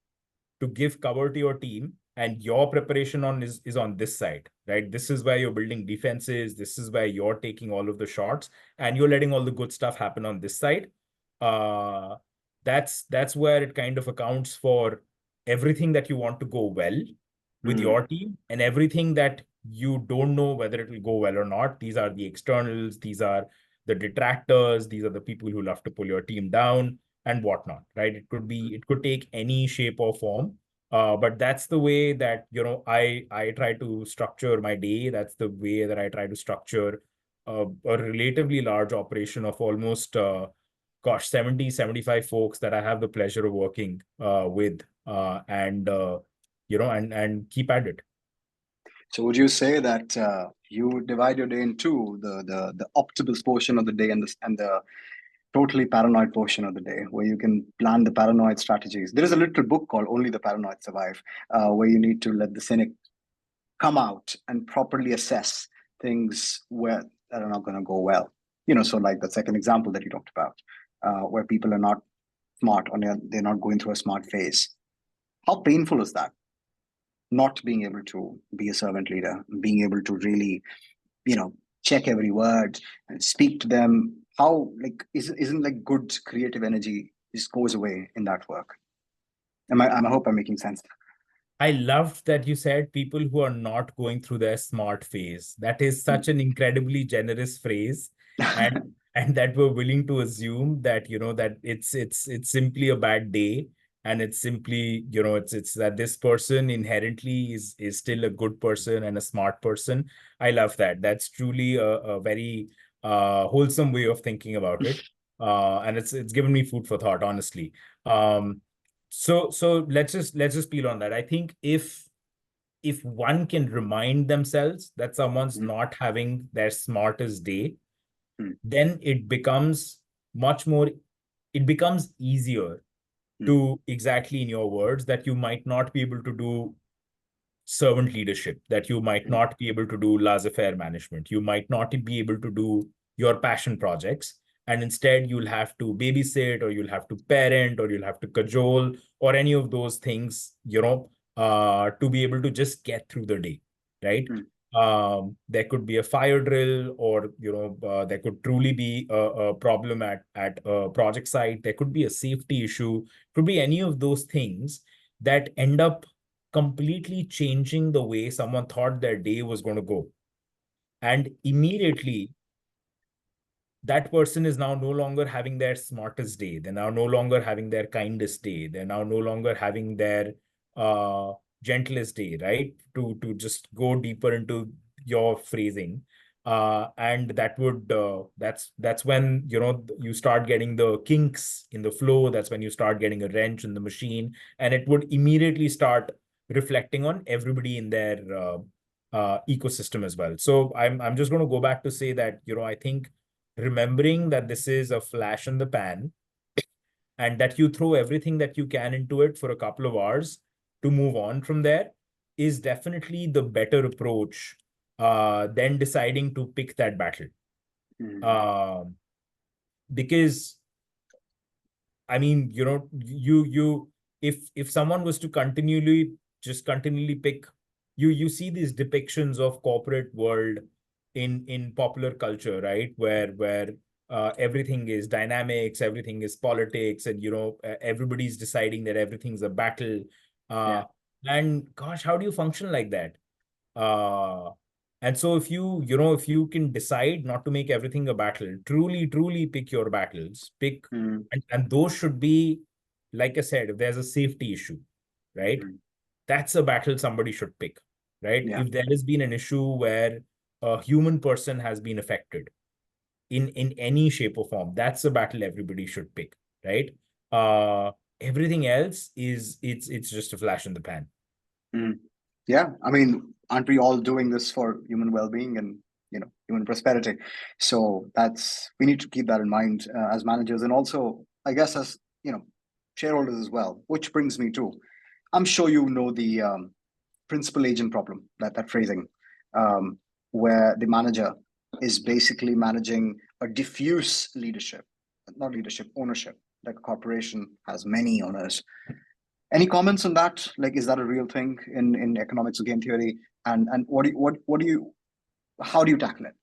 to give cover to your team, and your preparation is on this side, right? This is where you're building defenses, this is where you're taking all of the shots, and you're letting all the good stuff happen on this side. uh that's where it kind of accounts for everything that you want to go well with Mm. your team, and everything that you don't know whether it will go well or not. These are the externals, these are the detractors, these are the people who love to pull your team down and whatnot, right? It could take any shape or form. But that's the way that, you know, I try to structure my day. That's the way that I try to structure a relatively large operation of almost, 75 folks that I have the pleasure of working with, and you know, and keep at it. So would you say that you divide your day in two, the optimal portion of the day and the totally paranoid portion of the day, where you can plan the paranoid strategies? There is a little book called Only the Paranoid Survive, where you need to let the cynic come out and properly assess things where that are not going to go well. You know, so like the second example that you talked about, where people are not smart or they're not going through a smart phase. How painful is that? Not being able to be a servant leader, being able to really, you know, check every word and speak to them. How like isn't like good creative energy just goes away in that work? I hope I'm making sense. I loved that you said people who are not going through their smart phase. That is such an incredibly generous phrase, and and that we're willing to assume that, you know, that it's simply a bad day, and it's simply, you know, it's that this person inherently is still a good person and a smart person. I love that. That's truly a very wholesome way of thinking about it. And it's given me food for thought, honestly. Um, so let's just peel on that. I think if one can remind themselves that someone's Mm, not having their smartest day, mm, then it becomes much more, it becomes easier mm, to, exactly in your words, that you might not be able to do servant leadership, that you might mm, not be able to do laissez-faire management, you might not be able to do your passion projects, and instead you'll have to babysit, or you'll have to parent, or you'll have to cajole, or any of those things, you know, to be able to just get through the day, right? mm, There could be a fire drill, or, you know, there could truly be a problem at a project site. There could be a safety issue, could be any of those things that end up completely changing the way someone thought their day was going to go. And immediately, that person is now no longer having their smartest day. They're now no longer having their kindest day. They're now no longer having their uh, gentlest day, right? To just go deeper into your phrasing. And that would that's when you start getting the kinks in the flow. That's when you start getting a wrench in the machine, and it would immediately start reflecting on everybody in their ecosystem as well. So I'm just going to go back to say that I think remembering that this is a flash in the pan, and that you throw everything that you can into it for a couple of hours to move on from there is definitely the better approach than deciding to pick that battle. Because I mean, if someone was to continually pick, you see these depictions of corporate world in popular culture, right? Where everything is dynamics, everything is politics, and everybody's deciding that everything's a battle. Yeah. And gosh, how do you function like that? Uh, and so if you can decide not to make everything a battle, truly pick your battles, Mm. and those should be, like I said, if there's a safety issue, right? Mm. That's a battle somebody should pick, right? Yeah. If there has been an issue where a human person has been affected in any shape or form, that's a battle everybody should pick, right? Uh, Everything else it's just a flash in the pan. Mm. Yeah. I mean, aren't we all doing this for human well-being and human prosperity? So we need to keep that in mind as managers, and also I guess as shareholders as well. Which brings me to, I'm sure you know the principal agent problem, that phrasing, um, where the manager is basically managing a diffuse leadership, not leadership, ownership. Like a corporation has many owners. Any comments on that? Like, is that a real thing in economics or game theory? And what do you how do you tackle it?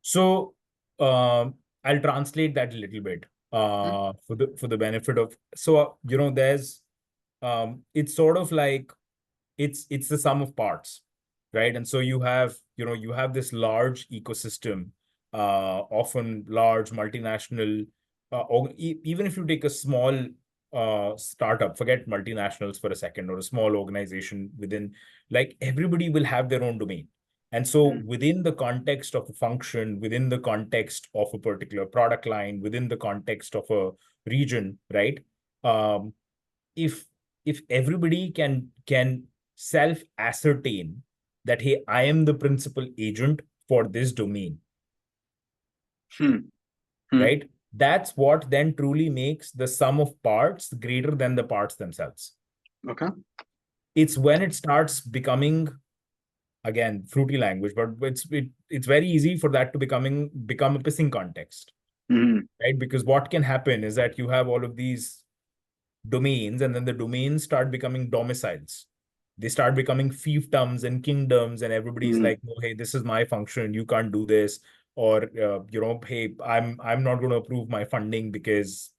So I'll translate that a little bit for the benefit of, so there's it's sort of like it's the sum of parts, right? And so you have this large ecosystem, often large multinational, or even if you take a small startup, forget multinationals for a second, or a small organization within, like everybody will have their own domain. And so Mm. within the context of a function, within the context of a particular product line, within the context of a region, right? Um, if everybody can self ascertain that, hey, I am the principal agent for this domain, Hmm. Hmm. right? That's what then truly makes the sum of parts greater than the parts themselves. Okay. It's when it starts becoming, again, fruity language, but it's very easy for that to become a pissing context, Hmm. right? Because what can happen is that you have all of these domains, and then the domains start becoming domiciles. They start becoming fiefdoms and kingdoms, and everybody's Hmm. like, "Oh, hey, this is my function. You can't do this." Or hey, I'm not going to approve my funding because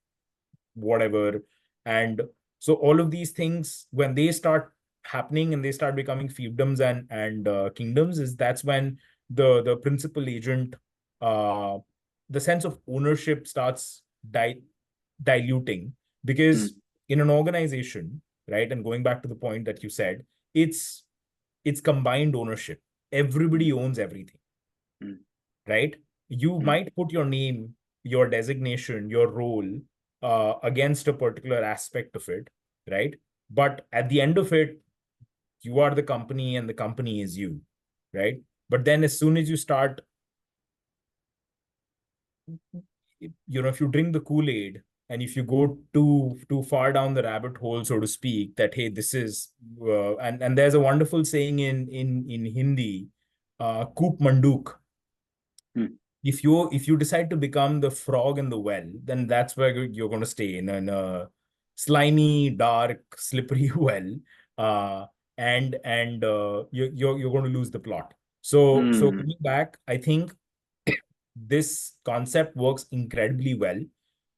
whatever. And so all of these things, when they start happening and they start becoming fiefdoms and kingdoms, that's when the principal agent, uh, the sense of ownership starts diluting, Hmm. because in an organization, right, and going back to the point that you said, it's combined ownership. Everybody owns everything, Hmm. right? You Hmm. might put your name, your designation, your role against a particular aspect of it, right? But at the end of it, you are the company and the company is you, right? But then as soon as you start, if you drink the Kool-Aid, and if you go too far down the rabbit hole, so to speak, that, hey, this is and there's a wonderful saying in Hindi, Koop Manduk. Hmm. If you decide to become the frog in the well, then that's where you're going to stay, in a slimy, dark, slippery well, uh, and you're going to lose the plot. So Hmm. coming back, I think this concept works incredibly well.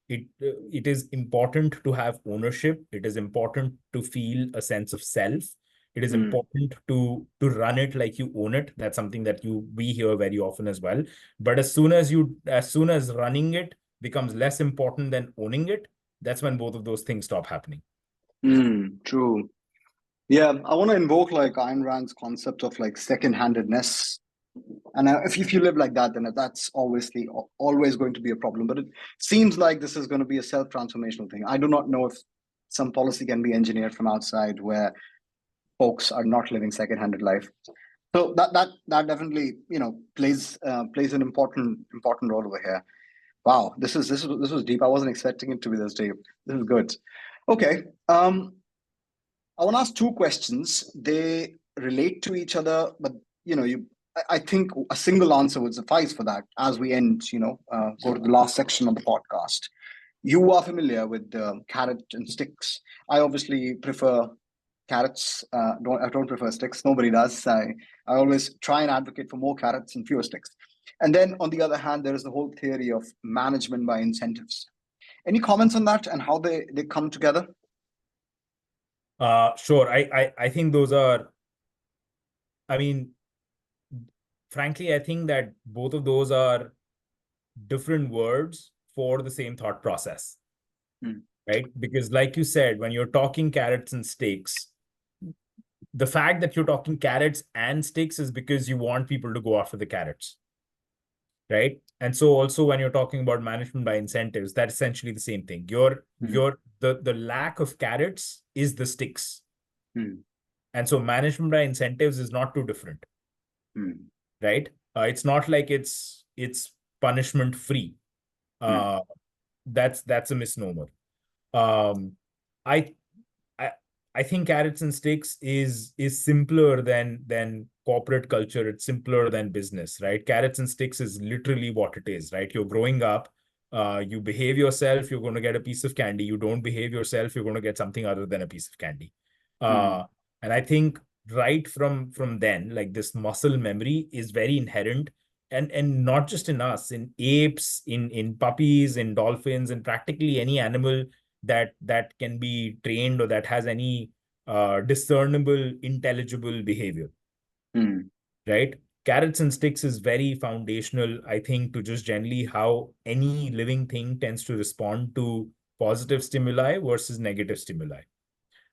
It is important to have ownership. It is important to feel a sense of self. It is Hmm. important to run it like you own it. That's something that we hear very often as well. But as soon as running it becomes less important than owning it, that's when both of those things stop happening. Hmm. True. Yeah, I want to invoke like Ayn Rand's concept of like second-handedness, And if you live like that, then that's obviously always going to be a problem. But it seems like this is going to be a self-transformational thing. I do not know if some policy can be engineered from outside where folks are not living second-handed life. So that definitely plays an important role over here. Wow, this was deep. I wasn't expecting it to be this deep. This is good. Okay. I want to ask two questions. They relate to each other, but I think a single answer would suffice for that. As we end, go to the last section of the podcast. You are familiar with carrot and sticks. I obviously prefer carrots. I don't prefer sticks. Nobody does. I always try and advocate for more carrots and fewer sticks. And then on the other hand, there is the whole theory of management by incentives. Any comments on that and how they come together? Sure. I think those are, I mean, frankly, I think that both of those are different words for the same thought process, right? Because like you said, when you're talking carrots and sticks, the fact that you're talking carrots and sticks is because you want people to go after the carrots, right? And so also when you're talking about management by incentives, that's essentially the same thing. The lack of carrots is the sticks. And so management by incentives is not too different, right? It's not like it's punishment free. That's a misnomer. I think carrots and sticks is simpler than corporate culture. It's simpler than business, right? Carrots and sticks is literally what it is, right? You're growing up, you behave yourself, you're going to get a piece of candy. You don't behave yourself, you're going to get something other than a piece of candy. And I think right from then, like this muscle memory is very inherent, and not just in us, in apes, in puppies, in dolphins, and practically any animal that can be trained or that has any discernible, intelligible behavior, right? Carrots and sticks is very foundational, I think, to just generally how any living thing tends to respond to positive stimuli versus negative stimuli.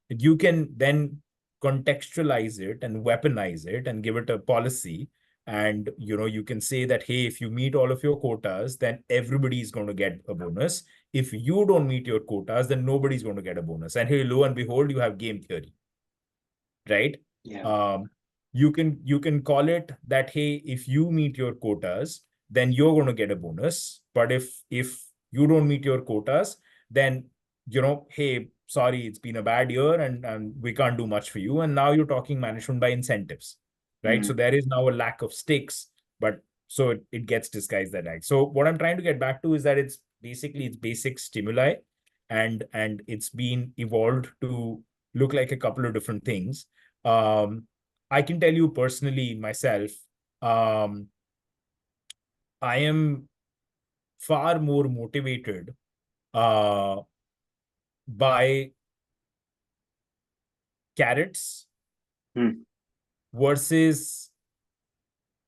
You can then contextualize it and weaponize it and give it a policy. And you can say that, hey, if you meet all of your quotas, then everybody is going to get a bonus. If you don't meet your quotas, then nobody's going to get a bonus. And hey, lo and behold, you have game theory, right? Yeah. You can call it that, hey, if you meet your quotas, then you're going to get a bonus. But if you don't meet your quotas, then hey, sorry, it's been a bad year and we can't do much for you. And now you're talking management by incentives, right? So there is now a lack of stakes, but so it gets disguised that way. So what I'm trying to get back to is that it's basic stimuli, and it's been evolved to look like a couple of different things. I can tell you personally myself, I am far more motivated by carrots versus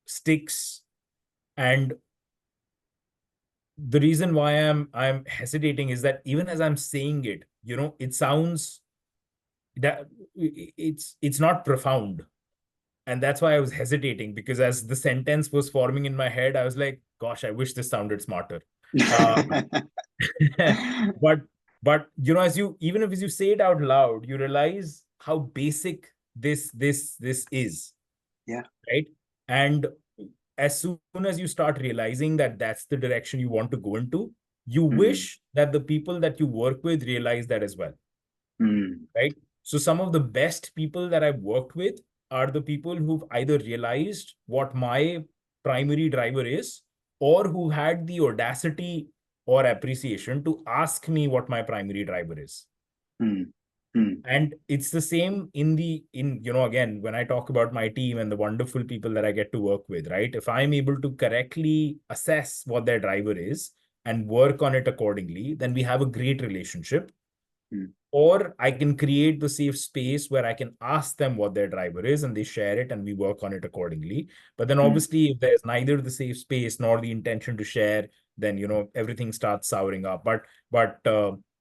sticks. And the reason why I'm hesitating is that even as I'm saying it, it sounds that it's not profound. And that's why I was hesitating, because as the sentence was forming in my head, I was like, gosh, I wish this sounded smarter. But as you say it out loud, you realize how basic this is. Yeah. Right. And as soon as you start realizing that that's the direction you want to go into, you wish that the people that you work with realize that as well. Right. So some of the best people that I've worked with are the people who've either realized what my primary driver is, or who had the audacity or appreciation to ask me what my primary driver is. And it's the same again, when I talk about my team and the wonderful people that I get to work with, right? If I'm able to correctly assess what their driver is and work on it accordingly, then we have a great relationship. Or I can create the safe space where I can ask them what their driver is and they share it and we work on it accordingly. But then obviously, if there's neither the safe space nor the intention to share, then everything starts souring up. But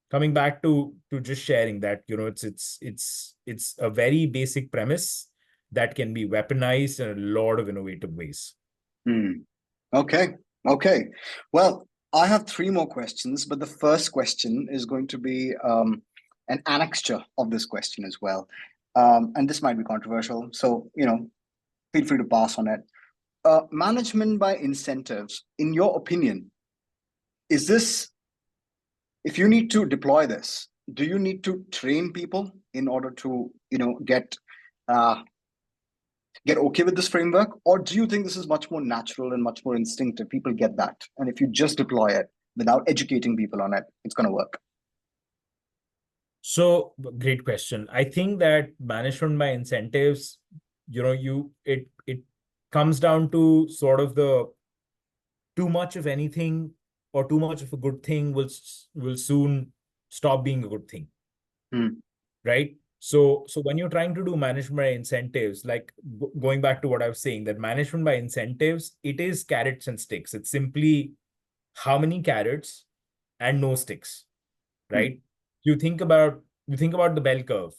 coming back to just sharing that, it's a very basic premise that can be weaponized in a lot of innovative ways. Hmm. Okay. Okay. Well, I have three more questions, but the first question is going to be an annexure of this question as well. And this might be controversial. So, feel free to pass on it. Management by incentives, in your opinion, is this, if you need to deploy this, do you need to train people in order to, uh, get okay with this framework? Or do you think this is much more natural and much more instinctive? People get that. And if you just deploy it without educating people on it, it's going to work. So great question. I think that management by incentives, it comes down to sort of the too much of anything or too much of a good thing will soon stop being a good thing, right? So when you're trying to do management by incentives, like going back to what I was saying, that management by incentives, it is carrots and sticks. It's simply how many carrots and no sticks, right? You think about the bell curve,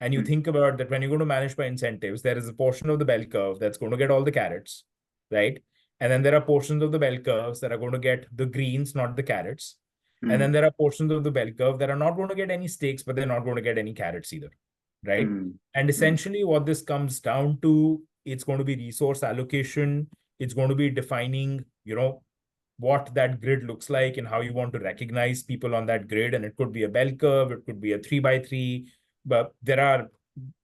and you think about that when you're going to manage by incentives, there is a portion of the bell curve that's going to get all the carrots, right? And then there are portions of the bell curves that are going to get the greens, not the carrots. And then there are portions of the bell curve that are not going to get any stakes, but they're not going to get any carrots either, right? And essentially what this comes down to, it's going to be resource allocation. It's going to be defining, what that grid looks like and how you want to recognize people on that grid. And it could be a bell curve, it could be a 3x3, but there are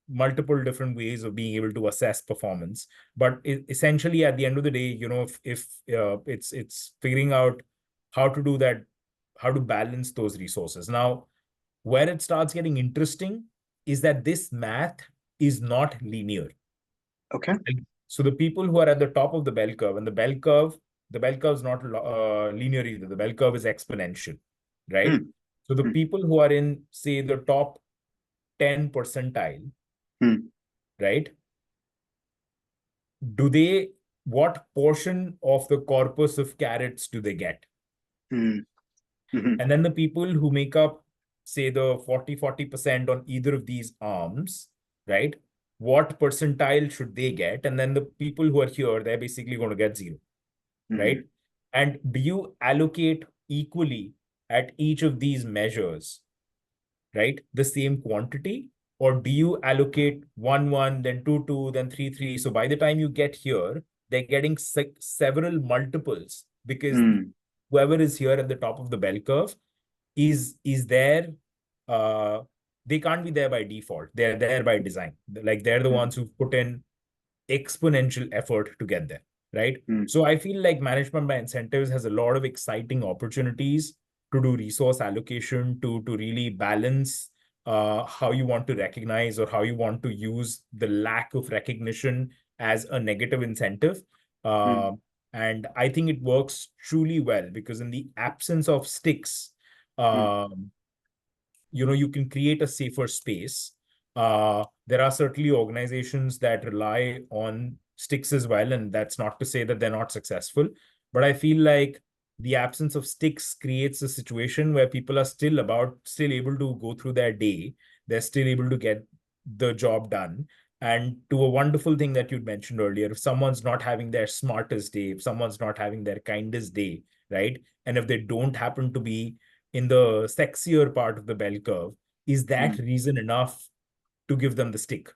multiple different ways of being able to assess performance. But essentially, at the end of the day, if it's figuring out how to do that, how to balance those resources. Now, where it starts getting interesting is that this math is not linear. Okay. So the people who are at the top of the bell curve, and the bell curve is not linear either. The bell curve is exponential, right? So the people who are in, say, the top 10 percentile, right? What portion of the corpus of carrots do they get? And then the people who make up, say, the 40% on either of these arms, right? What percentile should they get? And then the people who are here, they're basically going to get 0, right? And do you allocate equally at each of these measures, right, the same quantity? Or do you allocate 1, 1, then 2, 2, then 3, 3? So by the time you get here, they're getting several multiples, because whoever is here at the top of the bell curve is there. They can't be there by default. They're there by design. Like, they're the ones who put in exponential effort to get there, right? So I feel like management by incentives has a lot of exciting opportunities to do resource allocation, to really balance how you want to recognize or how you want to use the lack of recognition as a negative incentive. And I think it works truly well, because in the absence of sticks, you can create a safer space. There are certainly organizations that rely on sticks as well, and that's not to say that they're not successful. But I feel like the absence of sticks creates a situation where people are still able to go through their day. They're still able to get the job done. And to a wonderful thing that you'd mentioned earlier, if someone's not having their smartest day, if someone's not having their kindest day, right? And if they don't happen to be in the sexier part of the bell curve, is that reason enough to give them the stick?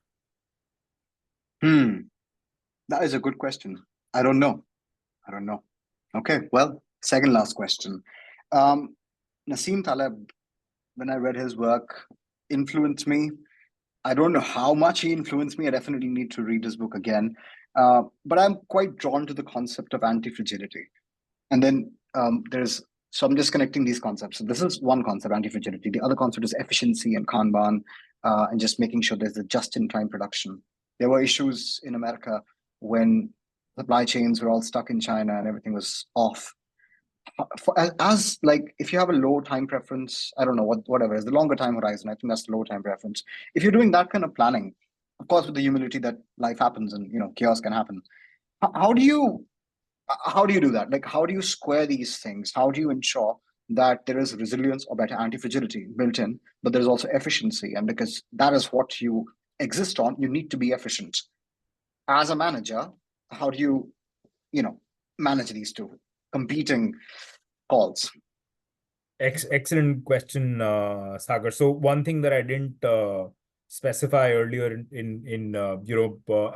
That is a good question. I don't know. Okay, well, second last question. Nassim Taleb, when I read his work, influenced me. I don't know how much he influenced me. I definitely need to read his book again. But I'm quite drawn to the concept of anti-fragility. And then so I'm just connecting these concepts. So this is one concept, anti-fragility. The other concept is efficiency and Kanban, and just making sure there's a just-in-time production. There were issues in America when supply chains were all stuck in China and everything was off. As like, if you have a low time preference, I don't know, whatever is the longer time horizon, I think that's the low time preference. If you're doing that kind of planning, of course, with the humility that life happens and chaos can happen, how do you do that? Like, how do you square these things? How do you ensure that there is resilience, or better, anti-fragility built in, but there's also efficiency? And because that is what you exist on, you need to be efficient. As a manager, how do you manage these two competing calls? Excellent question, Sagar. So one thing that I didn't specify earlier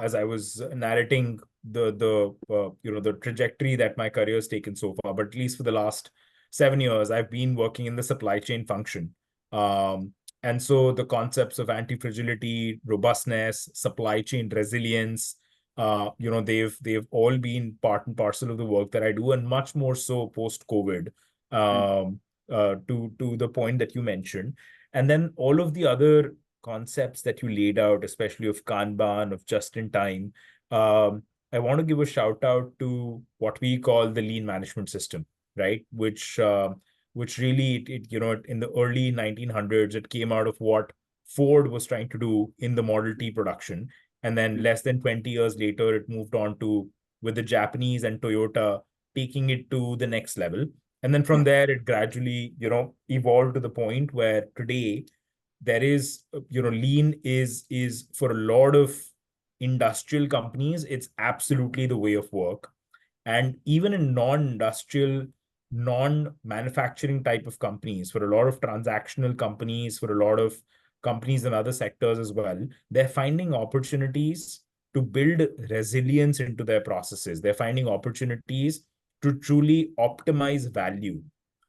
as I was narrating the trajectory that my career has taken so far, but at least for the last 7 years, I've been working in the supply chain function. And so the concepts of anti-fragility, robustness, supply chain resilience, they've all been part and parcel of the work that I do, and much more so post-COVID. To the point that you mentioned. And then all of the other concepts that you laid out, especially of Kanban, of just in time, I want to give a shout out to what we call the lean management system, right? Which really, in the early 1900s, it came out of what Ford was trying to do in the Model T production. And then less than 20 years later, it moved on to, with the Japanese and Toyota, taking it to the next level. And then from there, it gradually, evolved to the point where today there is, lean is for a lot of industrial companies, it's absolutely the way of work. And even in non-industrial, non-manufacturing type of companies, for a lot of transactional companies, for a lot of companies in other sectors as well, they're finding opportunities to build resilience into their processes. They're finding opportunities to truly optimize value,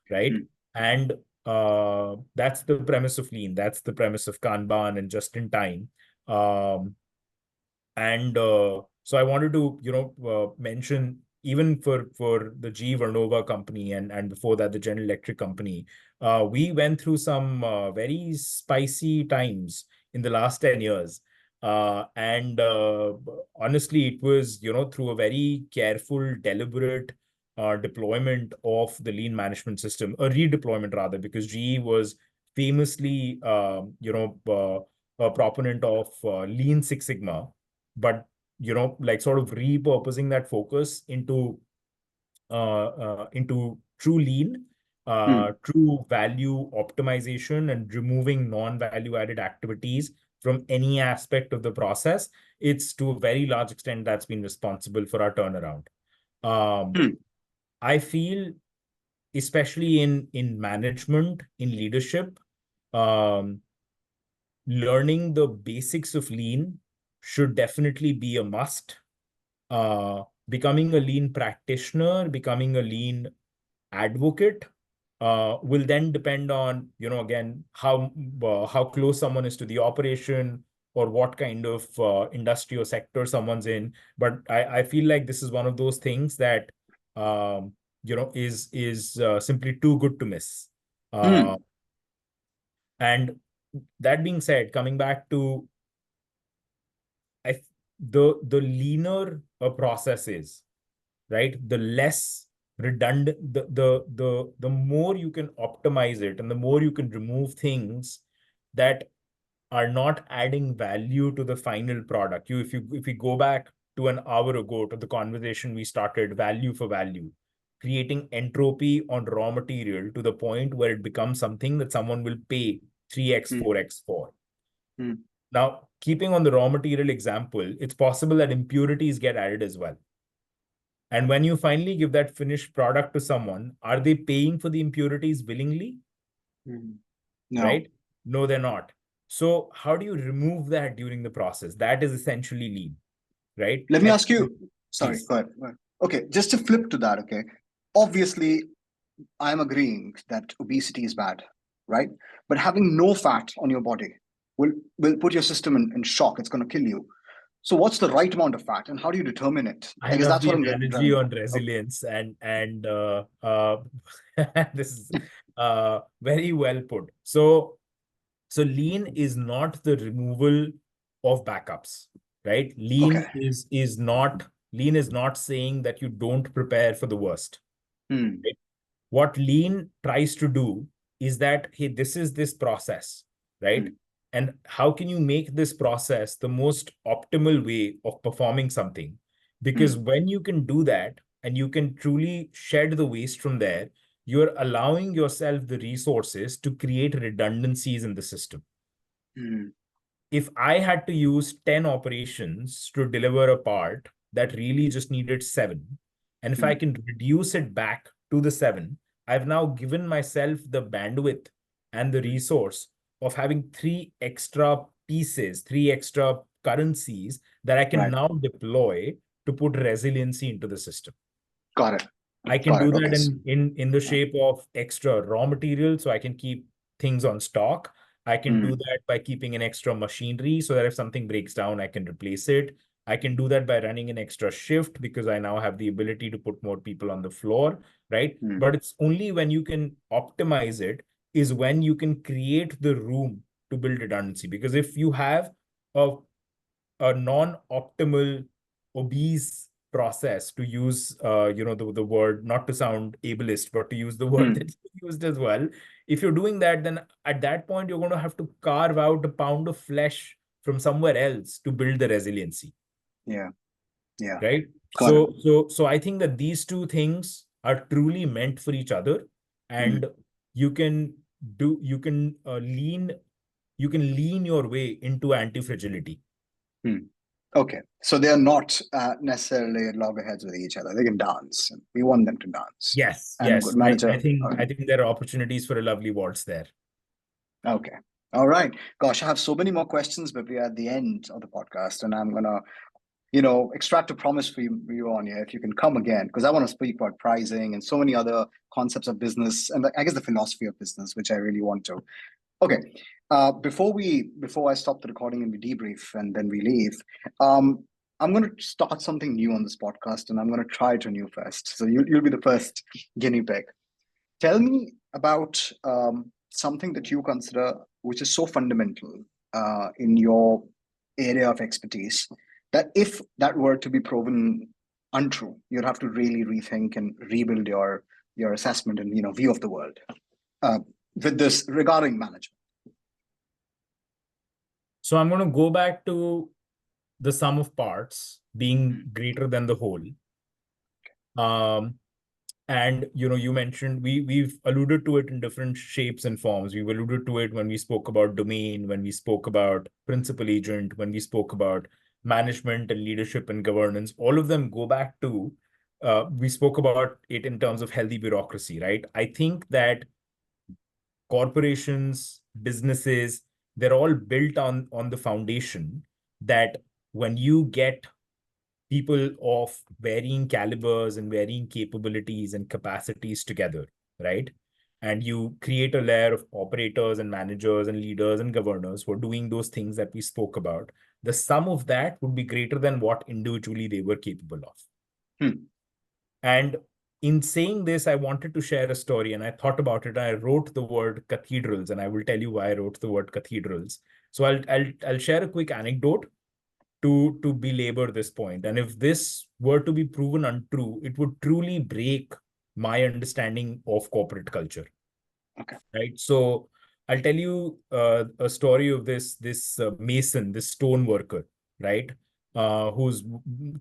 right? And that's the premise of lean. That's the premise of Kanban and just in time. So I wanted to, mention even for the GE Vernova company and before that, the General Electric company, we went through some very spicy times in the last 10 years. And honestly, it was, through a very careful, deliberate deployment of the lean management system, a redeployment rather, because GE was famously, a proponent of Lean Six Sigma, but like sort of repurposing that focus into true lean, true value optimization, and removing non-value added activities from any aspect of the process. It's to a very large extent that's been responsible for our turnaround. I feel, especially in management, in leadership, learning the basics of lean should definitely be a must. Becoming a lean practitioner, becoming a lean advocate will then depend on, again, how close someone is to the operation or what kind of industry or sector someone's in. But I feel like this is one of those things that, is simply too good to miss. And that being said, coming back to the leaner a process is, right? The less redundant, the more you can optimize it, and the more you can remove things that are not adding value to the final product. If we go back to an hour ago to the conversation we started, value for value, creating entropy on raw material to the point where it becomes something that someone will pay 3x, 4x for. Now, keeping on the raw material example, it's possible that impurities get added as well. And when you finally give that finished product to someone, are they paying for the impurities willingly? No. Right? No, they're not. So how do you remove that during the process? That is essentially lean, right? Let me ask you, sorry, go ahead. Okay, just to flip to that, okay. Obviously, I'm agreeing that obesity is bad, right? But having no fat on your body will put your system in shock. It's going to kill you. So what's the right amount of fat, and how do you determine it? I love the analogy on resilience, and this is very well put. So lean is not the removal of backups, right? Lean is not saying that you don't prepare for the worst. Right? What lean tries to do is that, hey, this is this process, right? And how can you make this process the most optimal way of performing something? Because when you can do that and you can truly shed the waste from there, you're allowing yourself the resources to create redundancies in the system. If I had to use 10 operations to deliver a part that really just needed 7, And if I can reduce it back to the 7, I've now given myself the bandwidth and the resource of having 3 extra pieces, 3 extra currencies that I can Right. now deploy to put resiliency into the system. Got it. I can Got do it. that Okay. in the shape of extra raw material, so I can keep things on stock. I can do that by keeping an extra machinery so that if something breaks down, I can replace it. I can do that by running an extra shift because I now have the ability to put more people on the floor, right? But it's only when you can optimize it is when you can create the room to build redundancy. Because if you have a non-optimal, obese process, to use the word, not to sound ableist, but to use the word that you used as well. If you're doing that, then at that point you're going to have to carve out a pound of flesh from somewhere else to build the resiliency. Yeah. Yeah. Right. Got it. So I think that these two things are truly meant for each other, and you can lean your way into anti-fragility. Okay, so they are not necessarily at loggerheads with each other. They can dance. We want them to dance. Yes, And yes. good manager. I think Okay. there are opportunities for a lovely waltz there. Okay. All right. Gosh, I have so many more questions, but we're at the end of the podcast, and I'm gonna, extract a promise for you on here if you can come again, because I want to speak about pricing and so many other concepts of business, and I guess the philosophy of business, which I really want to. Okay. Before I stop the recording and we debrief and then we leave, I'm going to start something new on this podcast, and I'm going to try it on you first. So you'll be the first guinea pig. Tell me about something that you consider which is so fundamental in your area of expertise that if that were to be proven untrue, you'd have to really rethink and rebuild your assessment and view of the world uh, with this regarding management. So I'm going to go back to the sum of parts being greater than the whole. And you mentioned we've alluded to it in different shapes and forms. We've alluded to it when we spoke about domain, when we spoke about principal agent, when we spoke about management and leadership and governance. All of them go back to we spoke about it in terms of healthy bureaucracy, right? I think that corporations, businesses, they're all built on the foundation that when you get people of varying calibers and varying capabilities and capacities together, right? And you create a layer of operators and managers and leaders and governors who are doing those things that we spoke about. The sum of that would be greater than what individually they were capable of. And in saying this, I wanted to share a story, and I thought about it. I wrote the word cathedrals, and I will tell you why I wrote the word cathedrals. So I'll share a quick anecdote to belabor this point. And if this were to be proven untrue, it would truly break my understanding of corporate culture. Okay. Right. So I'll tell you a story of this mason, this stone worker, right? Who's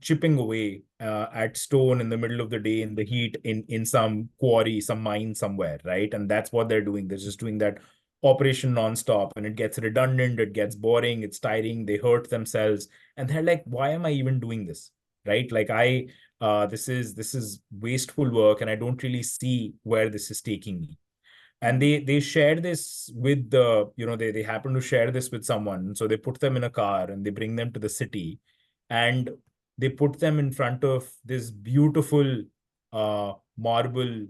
chipping away at stone in the middle of the day in the heat in some quarry, some mine somewhere, right? And that's what they're doing. They're just doing that operation nonstop, and it gets redundant, it gets boring, it's tiring, they hurt themselves, and they're like, why am I even doing this? Right? Like this is wasteful work, and I don't really see where this is taking me. And they share this with they happen to share this with someone, so they put them in a car and they bring them to the city, and they put them in front of this beautiful marble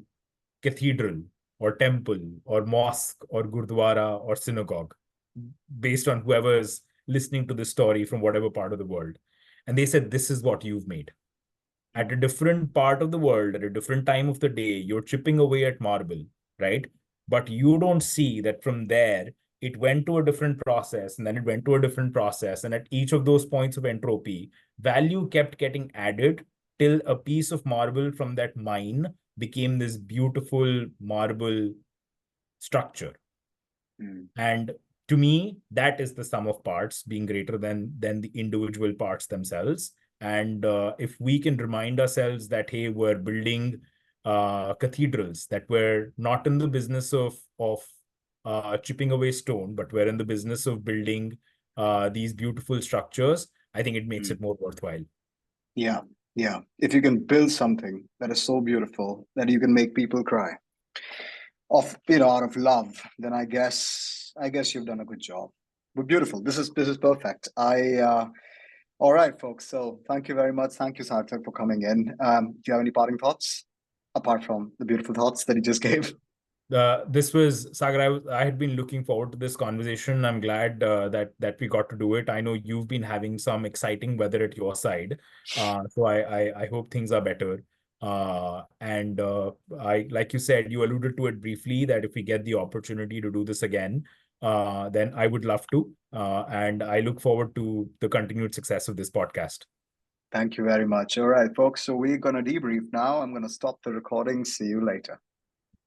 cathedral or temple or mosque or gurdwara or synagogue, based on whoever is listening to the story from whatever part of the world. And they said, this is what you've made. At a different part of the world, at a different time of the day, you're chipping away at marble, right? But you don't see that from there, it went to a different process, and then it went to a different process. And at each of those points of entropy, value kept getting added till a piece of marble from that mine became this beautiful marble structure. And to me, that is the sum of parts being greater than the individual parts themselves. And if we can remind ourselves that, hey, we're building cathedrals, that we're not in the business of chipping away stone, but we're in the business of building these beautiful structures, I think it makes it more worthwhile. Yeah. Yeah. If you can build something that is so beautiful that you can make people cry out of love, then I guess you've done a good job. But beautiful. This is perfect. All right, folks. So thank you very much. Thank you, Sarthak, for coming in. Do you have any parting thoughts apart from the beautiful thoughts that you just gave? This was Sagar. I had been looking forward to this conversation. I'm glad that we got to do it. I know you've been having some exciting weather at your side, so I hope things are better. And I like you said, you alluded to it briefly that if we get the opportunity to do this again, then I would love to. And I look forward to the continued success of this podcast. Thank you very much. All right, folks. So we're gonna debrief now. I'm gonna stop the recording. See you later.